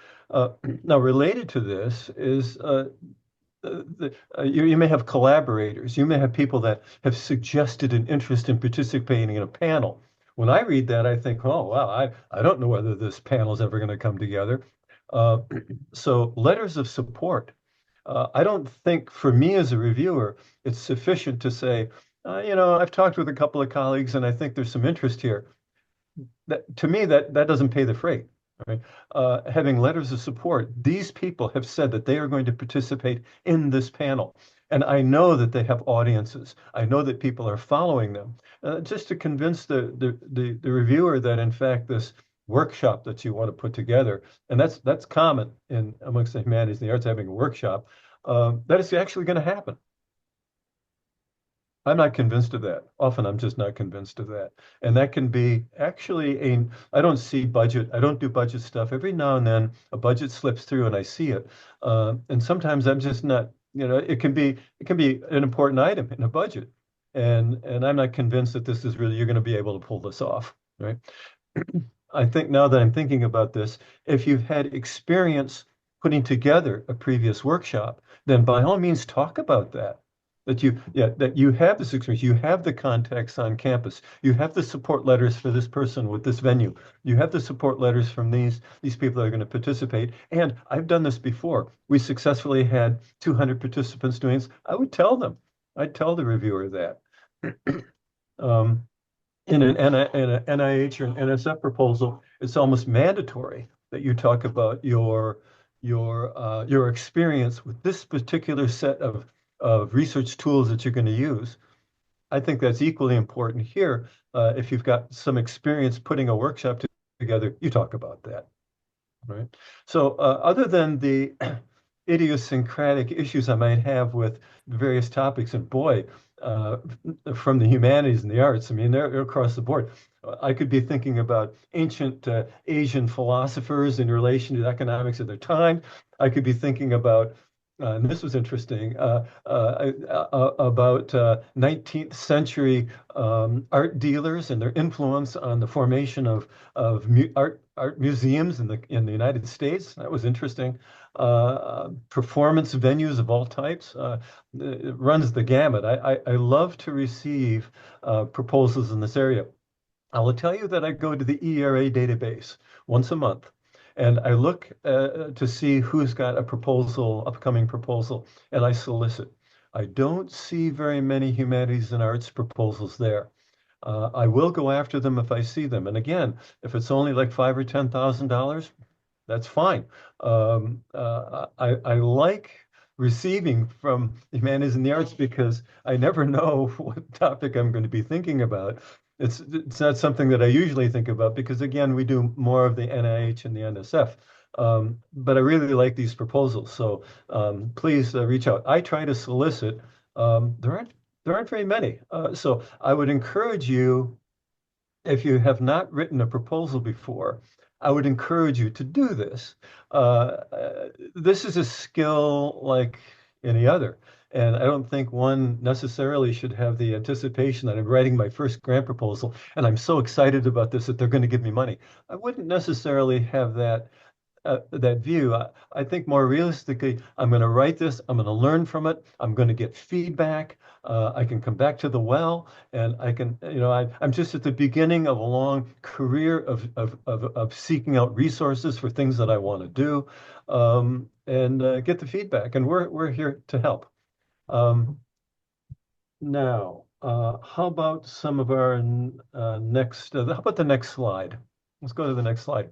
Now, related to this is you may have collaborators. You may have people that have suggested an interest in participating in a panel. When I read that, I think, oh, wow, I don't know whether this panel is ever going to come together. So letters of support. I don't think for me as a reviewer, it's sufficient to say, I've talked with a couple of colleagues and I think there's some interest here. To me, that doesn't pay the freight. Right? Having letters of support, these people have said that they are going to participate in this panel. And I know that they have audiences. I know that people are following them. Just to convince the reviewer that, in fact, this workshop that you want to put together, and that's common amongst the humanities and the arts, having a workshop, that is actually going to happen. I'm not convinced of that. Often I'm just not convinced of that. And that can be actually I don't see budget. I don't do budget stuff. Every now and then a budget slips through and I see it. And sometimes I'm just not, it can be an important item in a budget. And I'm not convinced that this is really, you're going to be able to pull this off, right? I think now that I'm thinking about this, if you've had experience putting together a previous workshop, then by all means talk about that. That you have this experience, you have the contacts on campus, you have the support letters for this person with this venue, you have the support letters from these people that are going to participate. And I've done this before. We successfully had 200 participants doing this. I'd tell the reviewer that. In an NIH or an NSF proposal, it's almost mandatory that you talk about your experience with this particular set of research tools that you're going to use. I think that's equally important here. If you've got some experience putting a workshop together, you talk about that, right? So other than the idiosyncratic issues I might have with various topics. And boy, uh, from the humanities and the arts, I mean, they're across the board. I could be thinking about ancient Asian philosophers in relation to the economics of their time. I could be thinking about, and this was interesting, about 19th century art dealers and their influence on the formation of art museums in the United States. That was interesting. Performance venues of all types. It runs the gamut. I love to receive proposals in this area. I will tell you that I go to the ERA database once a month, and I look to see who's got a proposal, upcoming proposal, and I solicit. I don't see very many humanities and arts proposals there. I will go after them if I see them. And again, if it's only like $5,000 or $10,000, that's fine. I like receiving from humanities and the arts because I never know what topic I'm going to be thinking about. It's not something that I usually think about because again, we do more of the NIH and the NSF. But I really like these proposals, so please reach out. I try to solicit. There aren't very many, so I would encourage you, if you have not written a proposal before, I would encourage you to do this. This is a skill like any other. And I don't think one necessarily should have the anticipation that I'm writing my first grant proposal and I'm so excited about this that they're going to give me money. I wouldn't necessarily have that view. I think more realistically, I'm going to write this, I'm going to learn from it, I'm going to get feedback. I can come back to the well, and I can, I'm just at the beginning of a long career of seeking out resources for things that I want to do, and get the feedback. And we're here to help. Now, how about some of our how about the next slide? Let's go to the next slide.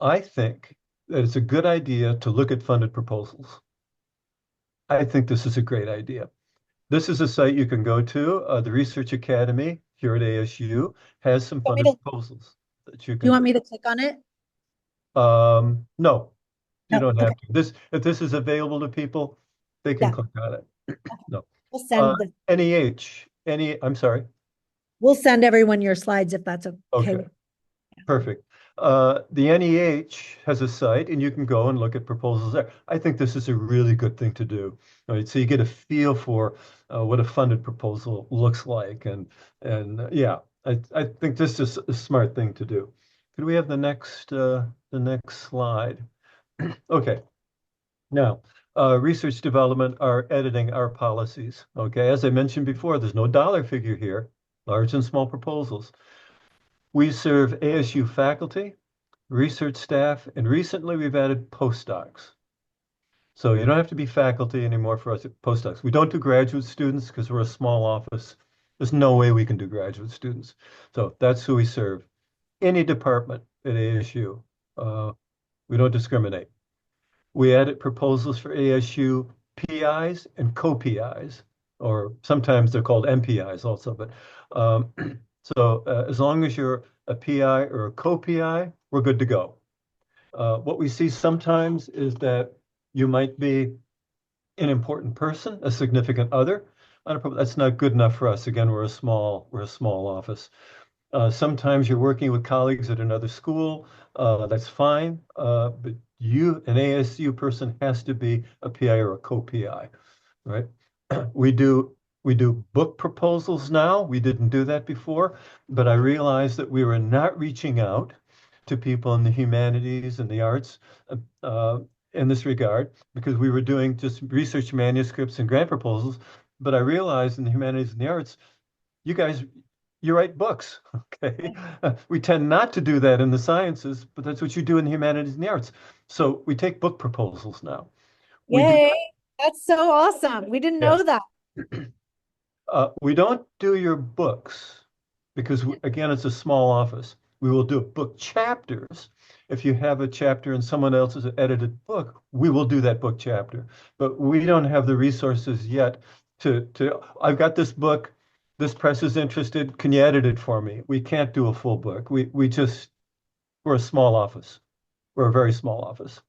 I think that it's a good idea to look at funded proposals. I think this is a great idea. This is a site you can go to. The Research Academy here at ASU has some Want me funded to- proposals that you Do you can. want me to click on it? No, you No, don't okay, have to. If this is available to people, they can yeah, click on it. No. we'll send the, I'm sorry. we'll send everyone your slides if that's okay. Okay. Perfect. The NEH has a site and you can go and look at proposals there. I think this is a really good thing to do. Right? So you get a feel for what a funded proposal looks like. And yeah, I think this is a smart thing to do. Could we have the next slide? Okay. Now, research development are editing our policies. Okay. As I mentioned before, there's no dollar figure here, large and small proposals. We serve ASU faculty, research staff, and recently we've added postdocs. So you don't have to be faculty anymore for us at postdocs. We don't do graduate students because we're a small office. There's no way we can do graduate students. So that's who we serve. Any department at ASU. We don't discriminate. We added proposals for ASU PIs and co-PIs, or sometimes they're called MPIs also. But so as long as you're a PI or a co-PI, we're good to go. What we see sometimes is that you might be an important person, a significant other. That's not good enough for us. Again, we're a small office. Sometimes you're working with colleagues at another school. That's fine. But an ASU person has to be a PI or a co-PI, right? We do book proposals now. We didn't do that before, but I realized that we were not reaching out to people in the humanities and the arts in this regard because we were doing just research manuscripts and grant proposals. But I realized in the humanities and the arts, you write books, okay? We tend not to do that in the sciences, but that's what you do in the humanities and the arts. So we take book proposals now. We do, Yay, that's so awesome. We didn't yeah. know that. We don't do your books because, again, it's a small office. We will do book chapters. If you have a chapter in someone else's edited book, we will do that book chapter. But we don't have the resources yet I've got this book, this press is interested, can you edit it for me? We can't do a full book. We're a small office. We're a very small office.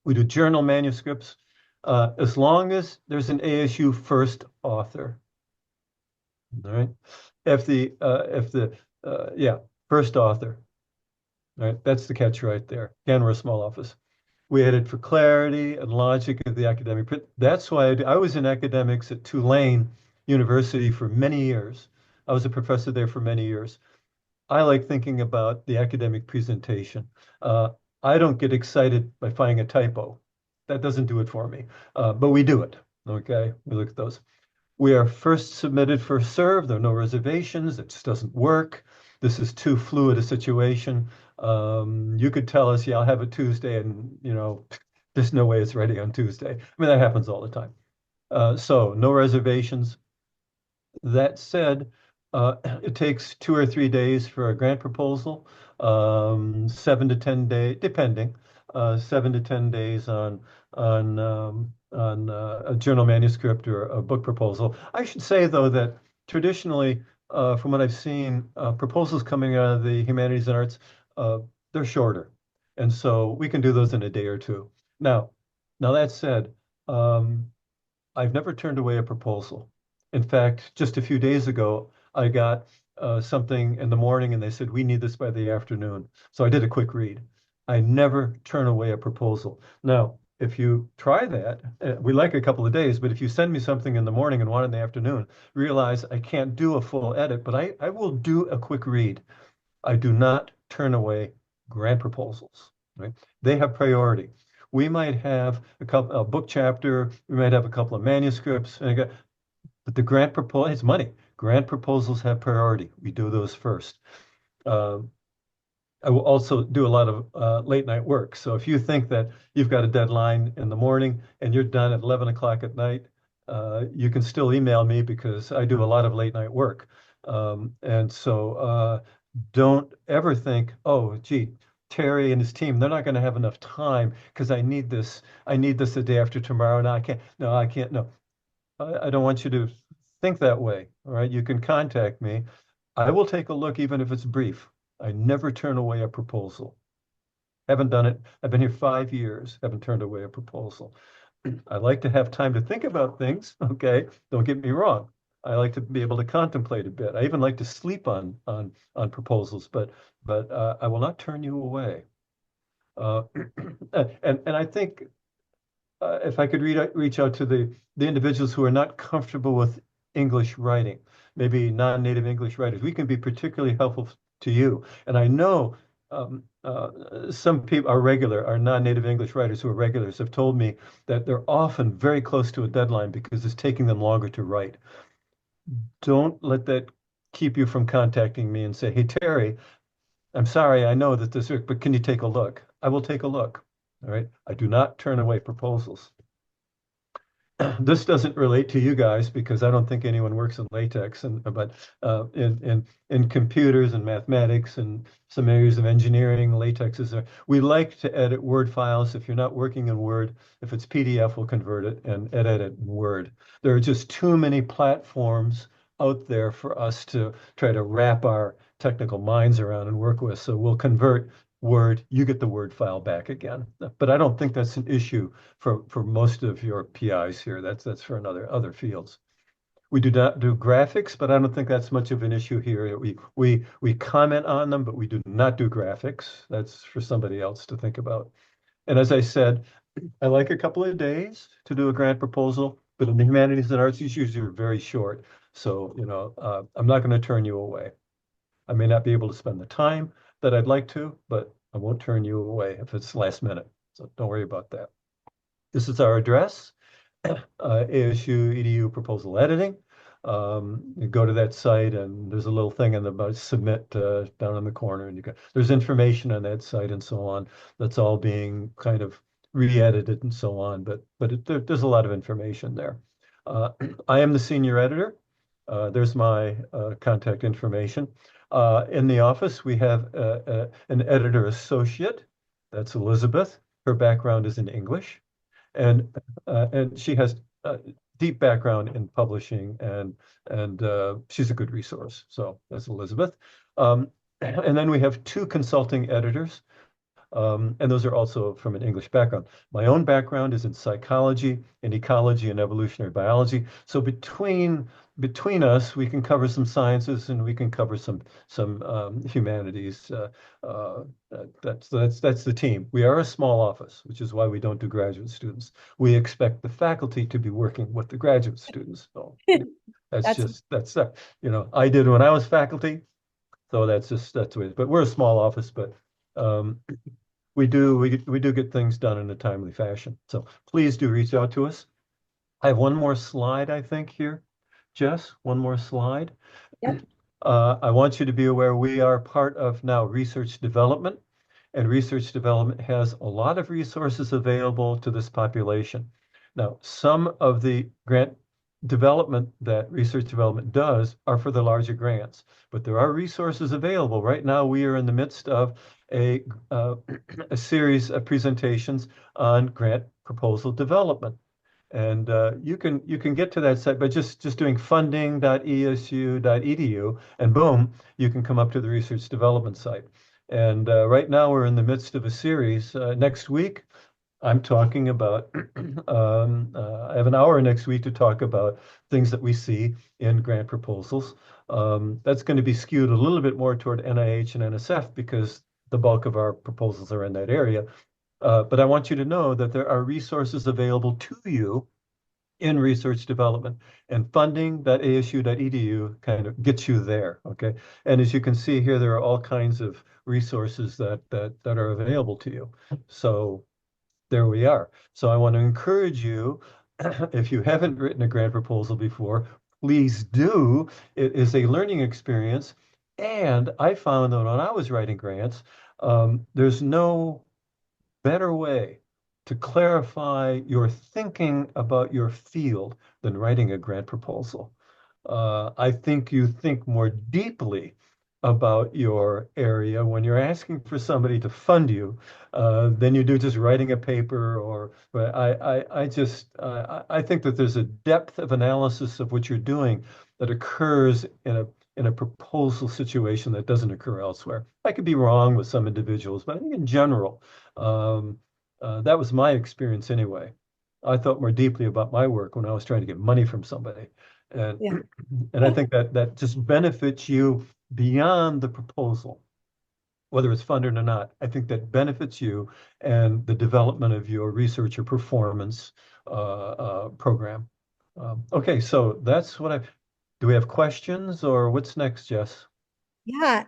We do journal manuscripts, as long as there's an ASU first author. All right. Yeah, first author. All right. That's the catch right there. Again, we're a small office. We edit for clarity and logic of the academic. That's why I was in academics at Tulane University for many years. I was a professor there for many years. I like thinking about the academic presentation. I don't get excited by finding a typo. That doesn't do it for me. But we do it. Okay, we look at those. We are first submitted, first served. There are no reservations. It just doesn't work. This is too fluid a situation. You could tell us, yeah, I'll have it Tuesday, and there's no way it's ready on Tuesday. I mean, that happens all the time. So no reservations. That said, it takes 2 or 3 days for a grant proposal, 7 to 10 days, depending, 7 to 10 days on a journal manuscript or a book proposal. I should say, though, that traditionally, from what I've seen, proposals coming out of the humanities and arts, they're shorter, and so we can do those in a day or two. Now that said, I've never turned away a proposal. In fact, just a few days ago, I got something in the morning and they said, we need this by the afternoon. So I did a quick read. I never turn away a proposal. Now, if you try that, we like a couple of days, but if you send me something in the morning and one in the afternoon, realize I can't do a full edit, but I will do a quick read. I do not turn away grant proposals, right? They have priority. We might have a book chapter, we might have a couple of manuscripts, but the grant proposal, it's money. Grant proposals have priority. We do those first. I will also do a lot of late night work. So if you think that you've got a deadline in the morning and you're done at 11 o'clock at night, you can still email me because I do a lot of late night work. And so don't ever think, oh, gee, Terry and his team, they're not going to have enough time because I need this the day after tomorrow. No, I can't. No, I can't. No, I don't want you to think that way. All right. You can contact me. I will take a look, even if it's brief. I never turn away a proposal. Haven't done it. I've been here 5 years, haven't turned away a proposal. I like to have time to think about things. Okay. Don't get me wrong. I like to be able to contemplate a bit. I even like to sleep on proposals, but I will not turn you away. And I think if I could reach out to the individuals who are not comfortable with English writing, maybe non-native English writers, we can be particularly helpful to you. And I know some people are non-native English writers who are regulars have told me that they're often very close to a deadline because it's taking them longer to write. Don't let that keep you from contacting me and say, hey, Terry, I'm sorry, I know that this, but can you take a look? I will take a look. All right. I do not turn away proposals. This doesn't relate to you guys because I don't think anyone works in latex, but in computers and mathematics and some areas of engineering, latex is there. We like to edit Word files. If you're not working in Word, if it's PDF, we'll convert it and edit it in Word. There are just too many platforms out there for us to try to wrap our technical minds around and work with. So we'll convert Word, you get the Word file back again. But I don't think that's an issue for most of your PIs here. That's for other fields. We do not do graphics, but I don't think that's much of an issue here. We comment on them, but we do not do graphics. That's for somebody else to think about. And as I said, I like a couple of days to do a grant proposal, but in the humanities and arts, these usually are very short. So, I'm not going to turn you away. I may not be able to spend the time that I'd like to, but I won't turn you away if it's last minute. So don't worry about that. This is our address, ASU EDU proposal editing. You go to that site and there's a little thing in the about submit down in the corner, and there's information on that site and so on. That's all being kind of re-edited and so on, but there's a lot of information there. I am the senior editor. There's my contact information. In the office, we have an editor associate. That's Elizabeth. Her background is in English, and she has a deep background in publishing, and she's a good resource. So that's Elizabeth. And then we have two consulting editors. And those are also from an English background. My own background is in psychology and ecology and evolutionary biology. So between us, we can cover some sciences and we can cover some humanities. That's the team. We are a small office, which is why we don't do graduate students. We expect the faculty to be working with the graduate students. So that's I did when I was faculty. So that's what it is. But we're a small office, but um, we do get things done in a timely fashion. So please do reach out to us. I have one more slide, I think, here. Jess, one more slide. Yep. I want you to be aware we are part of now research development, and research development has a lot of resources available to this population. Now, some of the grant development that research development does are for the larger grants, but there are resources available. Right now, we are in the midst of a series of presentations on grant proposal development. And you can get to that site by just doing funding.esu.edu, and boom, you can come up to the research development site. And right now we're in the midst of a series. Next week, I'm talking about, I have an hour next week to talk about things that we see in grant proposals. That's going to be skewed a little bit more toward NIH and NSF because the bulk of our proposals are in that area. But I want you to know that there are resources available to you in research development, and funding.asu.edu kind of gets you there. Okay. And as you can see here, there are all kinds of resources that are available to you. So there we are. So I want to encourage you, if you haven't written a grant proposal before, please do. It is a learning experience. And I found that when I was writing grants, there's no better way to clarify your thinking about your field than writing a grant proposal. I think you think more deeply about your area when you're asking for somebody to fund you than you do just writing a paper. Or but I think that there's a depth of analysis of what you're doing that occurs in a proposal situation that doesn't occur elsewhere. I could be wrong with some individuals, but I think in general, that was my experience anyway. I thought more deeply about my work when I was trying to get money from somebody. And Yeah. and I think that just benefits you beyond the proposal, whether it's funded or not. I think that benefits you and the development of your research or performance program. Okay, so that's what do we have questions or what's next, Jess? Yeah,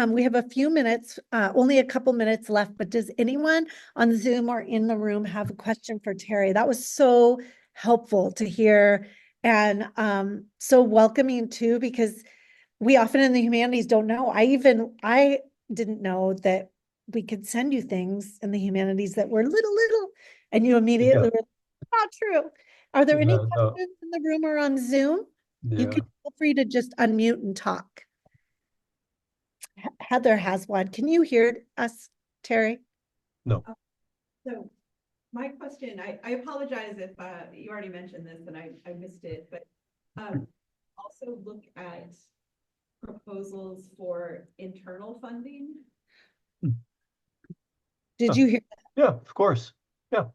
we have a few minutes, only a couple minutes left, but does anyone on Zoom or in the room have a question for Terry? That was so helpful to hear and so welcoming too, because we often in the humanities don't know. I didn't know that we could send you things in the humanities that were little, and you immediately Yeah, were not true. Are there any yeah, no, questions in the room or on Zoom? You yeah, can feel free to just unmute and talk. Heather has one. Can you hear us, Terry? no. So my question, I apologize if you already mentioned this and I missed it, but also look at proposals for internal funding. Did you hear? Yeah, of course. Yeah.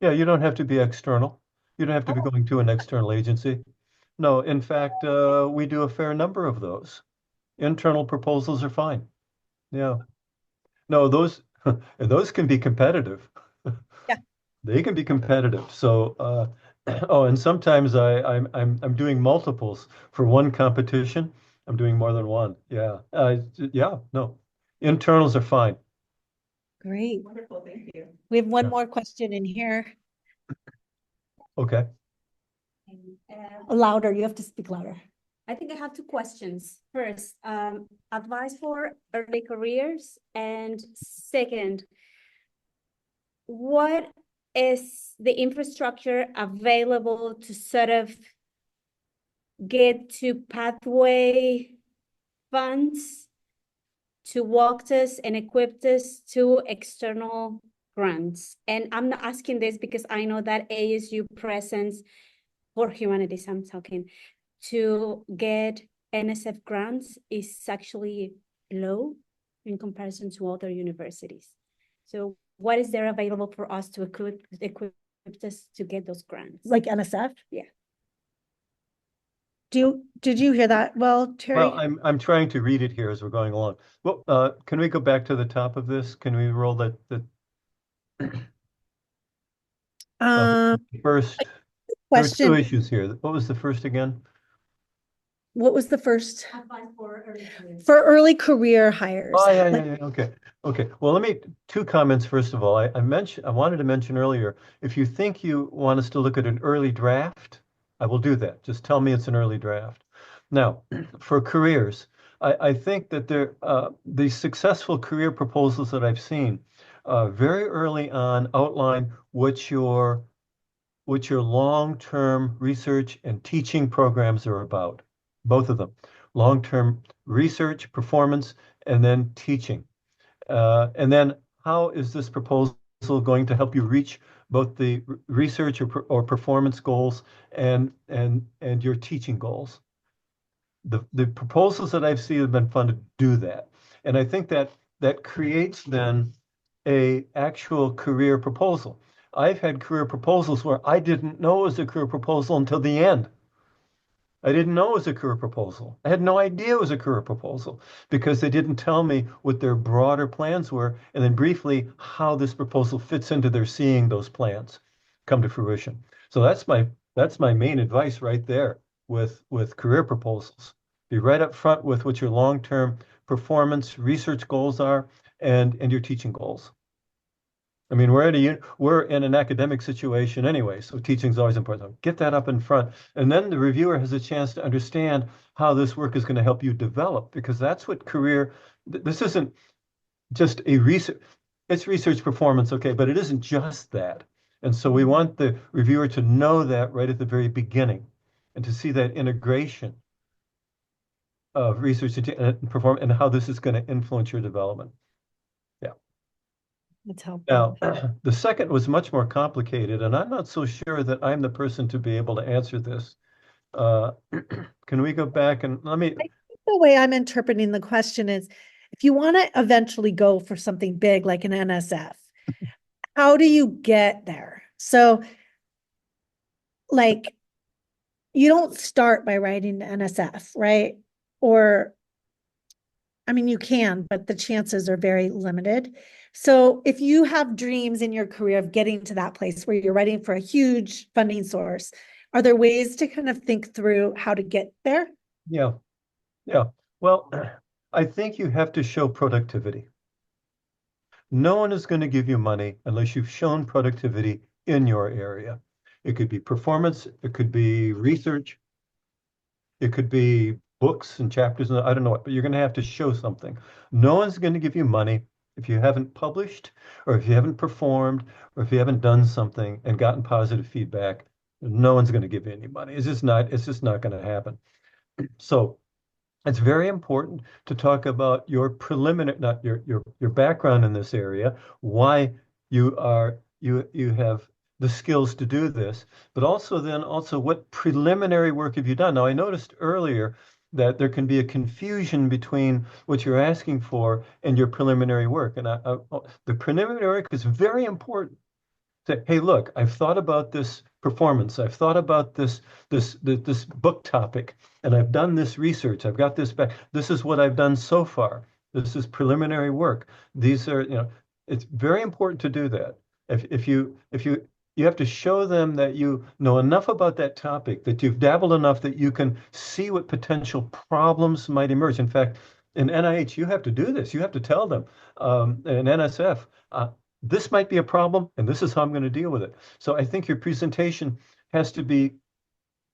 Yeah, you don't have to be external. You don't have to be going to an external agency. No, in fact, we do a fair number of those. Internal proposals are fine. Yeah. No, those can be competitive. Yeah. They can be competitive. So, oh, and sometimes I'm doing multiples for one competition. I'm doing more than one. Yeah. Yeah, no. Internals are fine. Great. Wonderful, thank you. We have one Yeah. more question in here. Okay. Louder. You have to speak louder. I think I have two questions. First, advice for early careers, and second, what is the infrastructure available to sort of get to pathway funds to walk us and equip us to external grants? And I'm not asking this because I know that ASU presence for humanities, I'm talking, to get NSF grants is actually low in comparison to other universities. So what is there available for us to equip us to get those grants? Like NSF? Yeah. Did you hear that? Well, Terry? Well, I'm trying to read it here as we're going along. Well, can we go back to the top of this? Can we roll that Um, first? There were two question, issues here. What was the first again? what was the first? Advice for early careers. For early career hires. Oh, yeah, Like, yeah, yeah. Okay. Okay. Well, let me, two comments. First of all, I wanted to mention earlier, if you think you want us to look at an early draft, I will do that. Just tell me it's an early draft. Now, for careers, I think that the successful career proposals that I've seen, very early on outline what your long-term research and teaching programs are about. Both of them. Long-term research, performance, and then teaching. And then how is this proposal going to help you reach both the research or performance goals and your teaching goals? The proposals that I've seen have been fun to do that. And I think that creates then a actual career proposal. I've had career proposals where I didn't know it was a career proposal until the end. I didn't know it was a career proposal. I had no idea it was a career proposal because they didn't tell me what their broader plans were, and then briefly how this proposal fits into their seeing those plans come to fruition. So that's my main advice right there with career proposals. Be right up front with what your long-term performance research goals are and your teaching goals. I mean, we're in an academic situation anyway, so teaching is always important. So get that up in front, and then the reviewer has a chance to understand how this work is going to help you develop, because that's what this isn't just a research, it's research performance, okay, but it isn't just that. And so we want the reviewer to know that right at the very beginning and to see that integration of research and performance and how this is going to influence your development. it's helpful. Now, the second was much more complicated, and I'm not so sure that I'm the person to be able to answer this. Can we go back and let me, The way I'm interpreting the question is, if you want to eventually go for something big like an NSF, how do you get there? So, like, you don't start by writing the NSF, right? Or, I mean, you can, but the chances are very limited. So if you have dreams in your career of getting to that place where you're writing for a huge funding source, are there ways to kind of think through how to get there? yeah, yeah. Well, I think you have to show productivity. No one is going to give you money unless you've shown productivity in your area. It could be performance, it could be research, it could be books and chapters, and I don't know what, but you're going to have to show something. No one's going to give you money if you haven't published, or if you haven't performed, or if you haven't done something and gotten positive feedback. No one's going to give you any money. It's just not going to happen. So it's very important to talk about your preliminary, not your background in this area, why you have the skills to do this, but also what preliminary work have you done? Now, I noticed earlier that there can be a confusion between what you're asking for and your preliminary work. And the preliminary work is very important. Say, hey, look, I've thought about this performance. I've thought about this book topic, and I've done this research. I've got this back. This is what I've done so far. This is preliminary work. These are, it's very important to do that. If you have to show them that you know enough about that topic, that you've dabbled enough that you can see what potential problems might emerge. In fact, in NIH, you have to do this. You have to tell them, in NSF, this might be a problem, and this is how I'm going to deal with it. So I think your presentation has to be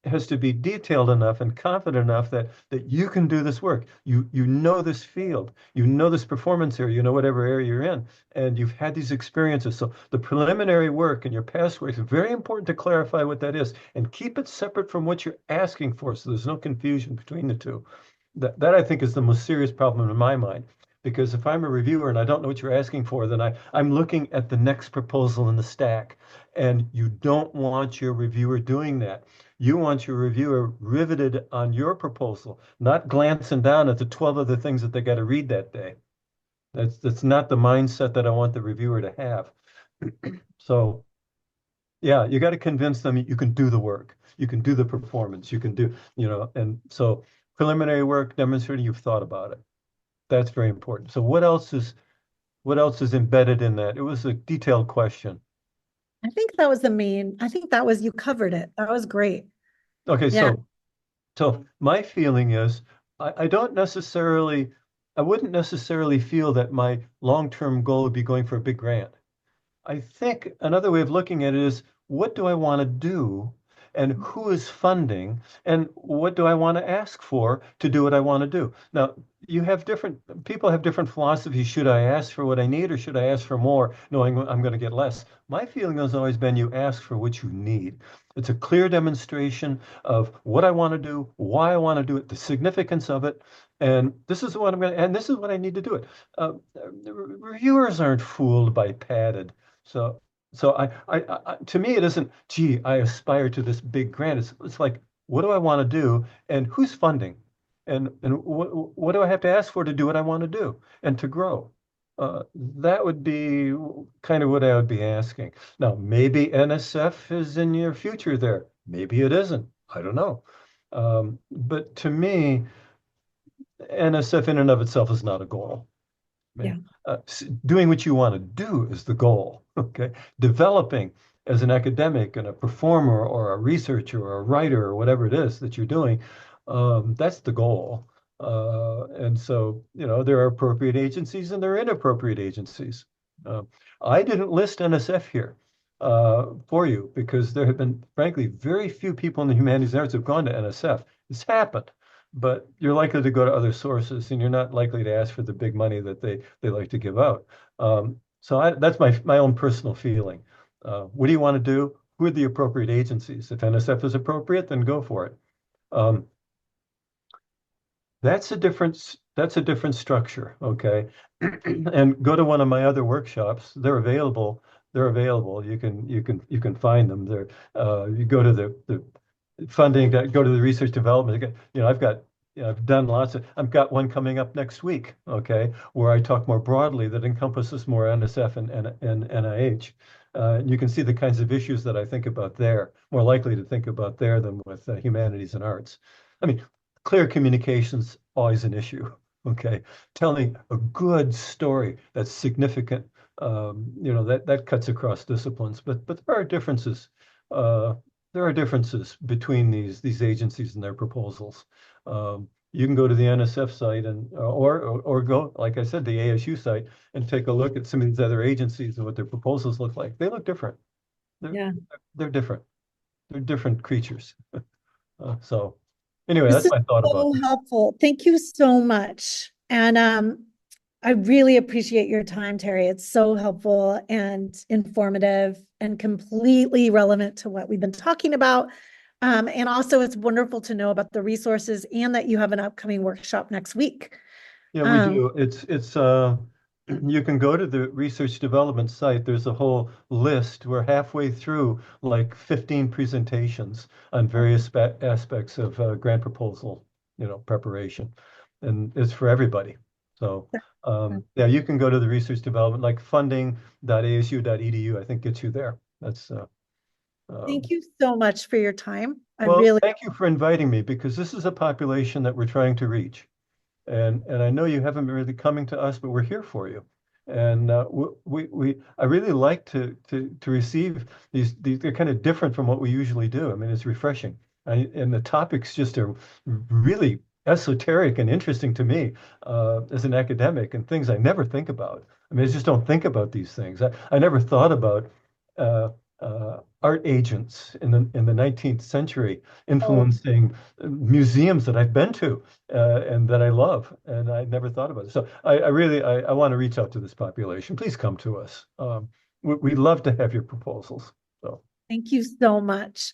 detailed enough and confident enough that you can do this work. You know this field, you know this performance area, you know whatever area you're in, and you've had these experiences. So the preliminary work and your past work is very important to clarify what that is and keep it separate from what you're asking for, so there's no confusion between the two. That I think is the most serious problem in my mind. Because if I'm a reviewer and I don't know what you're asking for, then I'm looking at the next proposal in the stack. And you don't want your reviewer doing that. You want your reviewer riveted on your proposal, not glancing down at the 12 other things that they got to read that day. That's not the mindset that I want the reviewer to have. So yeah, you got to convince them you can do the work, you can do the performance, you can do, and so preliminary work demonstrating you've thought about it. That's very important. So what else is embedded in that? It was a detailed question. I think that was the main, I think that was, you covered it. That was great. Okay, Yeah. so my feeling is I don't necessarily, I wouldn't necessarily feel that my long-term goal would be going for a big grant. I think another way of looking at it is what do I want to do and who is funding and what do I want to ask for to do what I want to do? Now, people have different philosophies. Should I ask for what I need or should I ask for more, knowing I'm going to get less? My feeling has always been you ask for what you need. It's a clear demonstration of what I want to do, why I want to do it, the significance of it, and this is what I'm going to, and this is what I need to do it. Reviewers aren't fooled by padded. So, to me, it isn't, gee, I aspire to this big grant. It's like, what do I want to do, and who's funding, and what do I have to ask for to do what I want to do and to grow? That would be kind of what I would be asking. Now, maybe NSF is in your future there. Maybe it isn't. I don't know. But to me, NSF in and of itself is not a goal. I Yeah. mean, doing what you want to do is the goal. Okay, developing as an academic and a performer or a researcher or a writer or whatever it is that you're doing, that's the goal. And so, there are appropriate agencies and there are inappropriate agencies. Uh, I didn't list NSF here for you because there have been, frankly, very few people in the humanities and arts who've gone to NSF. It's happened, but you're likely to go to other sources and you're not likely to ask for the big money that they like to give out. So that's my own personal feeling. What do you want to do? Who are the appropriate agencies? If NSF is appropriate, then go for it. Um, that's a different structure, okay? And go to one of my other workshops. They're available. They're available. You can find them. You go to the funding, go to the research development. I've done I've got one coming up next week, okay, where I talk more broadly that encompasses more NSF and NIH. You can see the kinds of issues that I think about there, more likely to think about there than with humanities and arts. I mean, clear communication's always an issue, okay? Telling a good story that's significant, that cuts across disciplines, but there are differences. There are differences between these agencies and their proposals. You can go to the NSF site or go, like I said, the ASU site and take a look at some of these other agencies and what their proposals look like. They look different. They're, Yeah. they're different. They're different creatures. So anyway, This that's is my thought about so this. helpful. Thank you so much. And I really appreciate your time, Terry. It's so helpful and informative and completely relevant to what we've been talking about. And also it's wonderful to know about the resources and that you have an upcoming workshop next week. Yeah, we Um, do. It's you can go to the research development site. There's a whole list. We're halfway through like 15 presentations on various aspects of grant proposal, preparation, and it's for everybody. So yeah, you can go to the research development, like funding.asu.edu, I think gets you there. That's um, Thank you so much for your time. I well, really, thank you for inviting me because this is a population that we're trying to reach. And I know you haven't been really coming to us, but we're here for you. And I really like to receive these. They're kind of different from what we usually do. I mean, it's refreshing, and the topics just are really esoteric and interesting to me as an academic, and things I never think about. I mean, I just don't think about these things. I never thought about uh, art agents in the 19th century oh, influencing museums that I've been to and that I love, and I never thought about it. So I really I want to reach out to this population. Please come to us. We'd love to have your proposals. So thank you so much.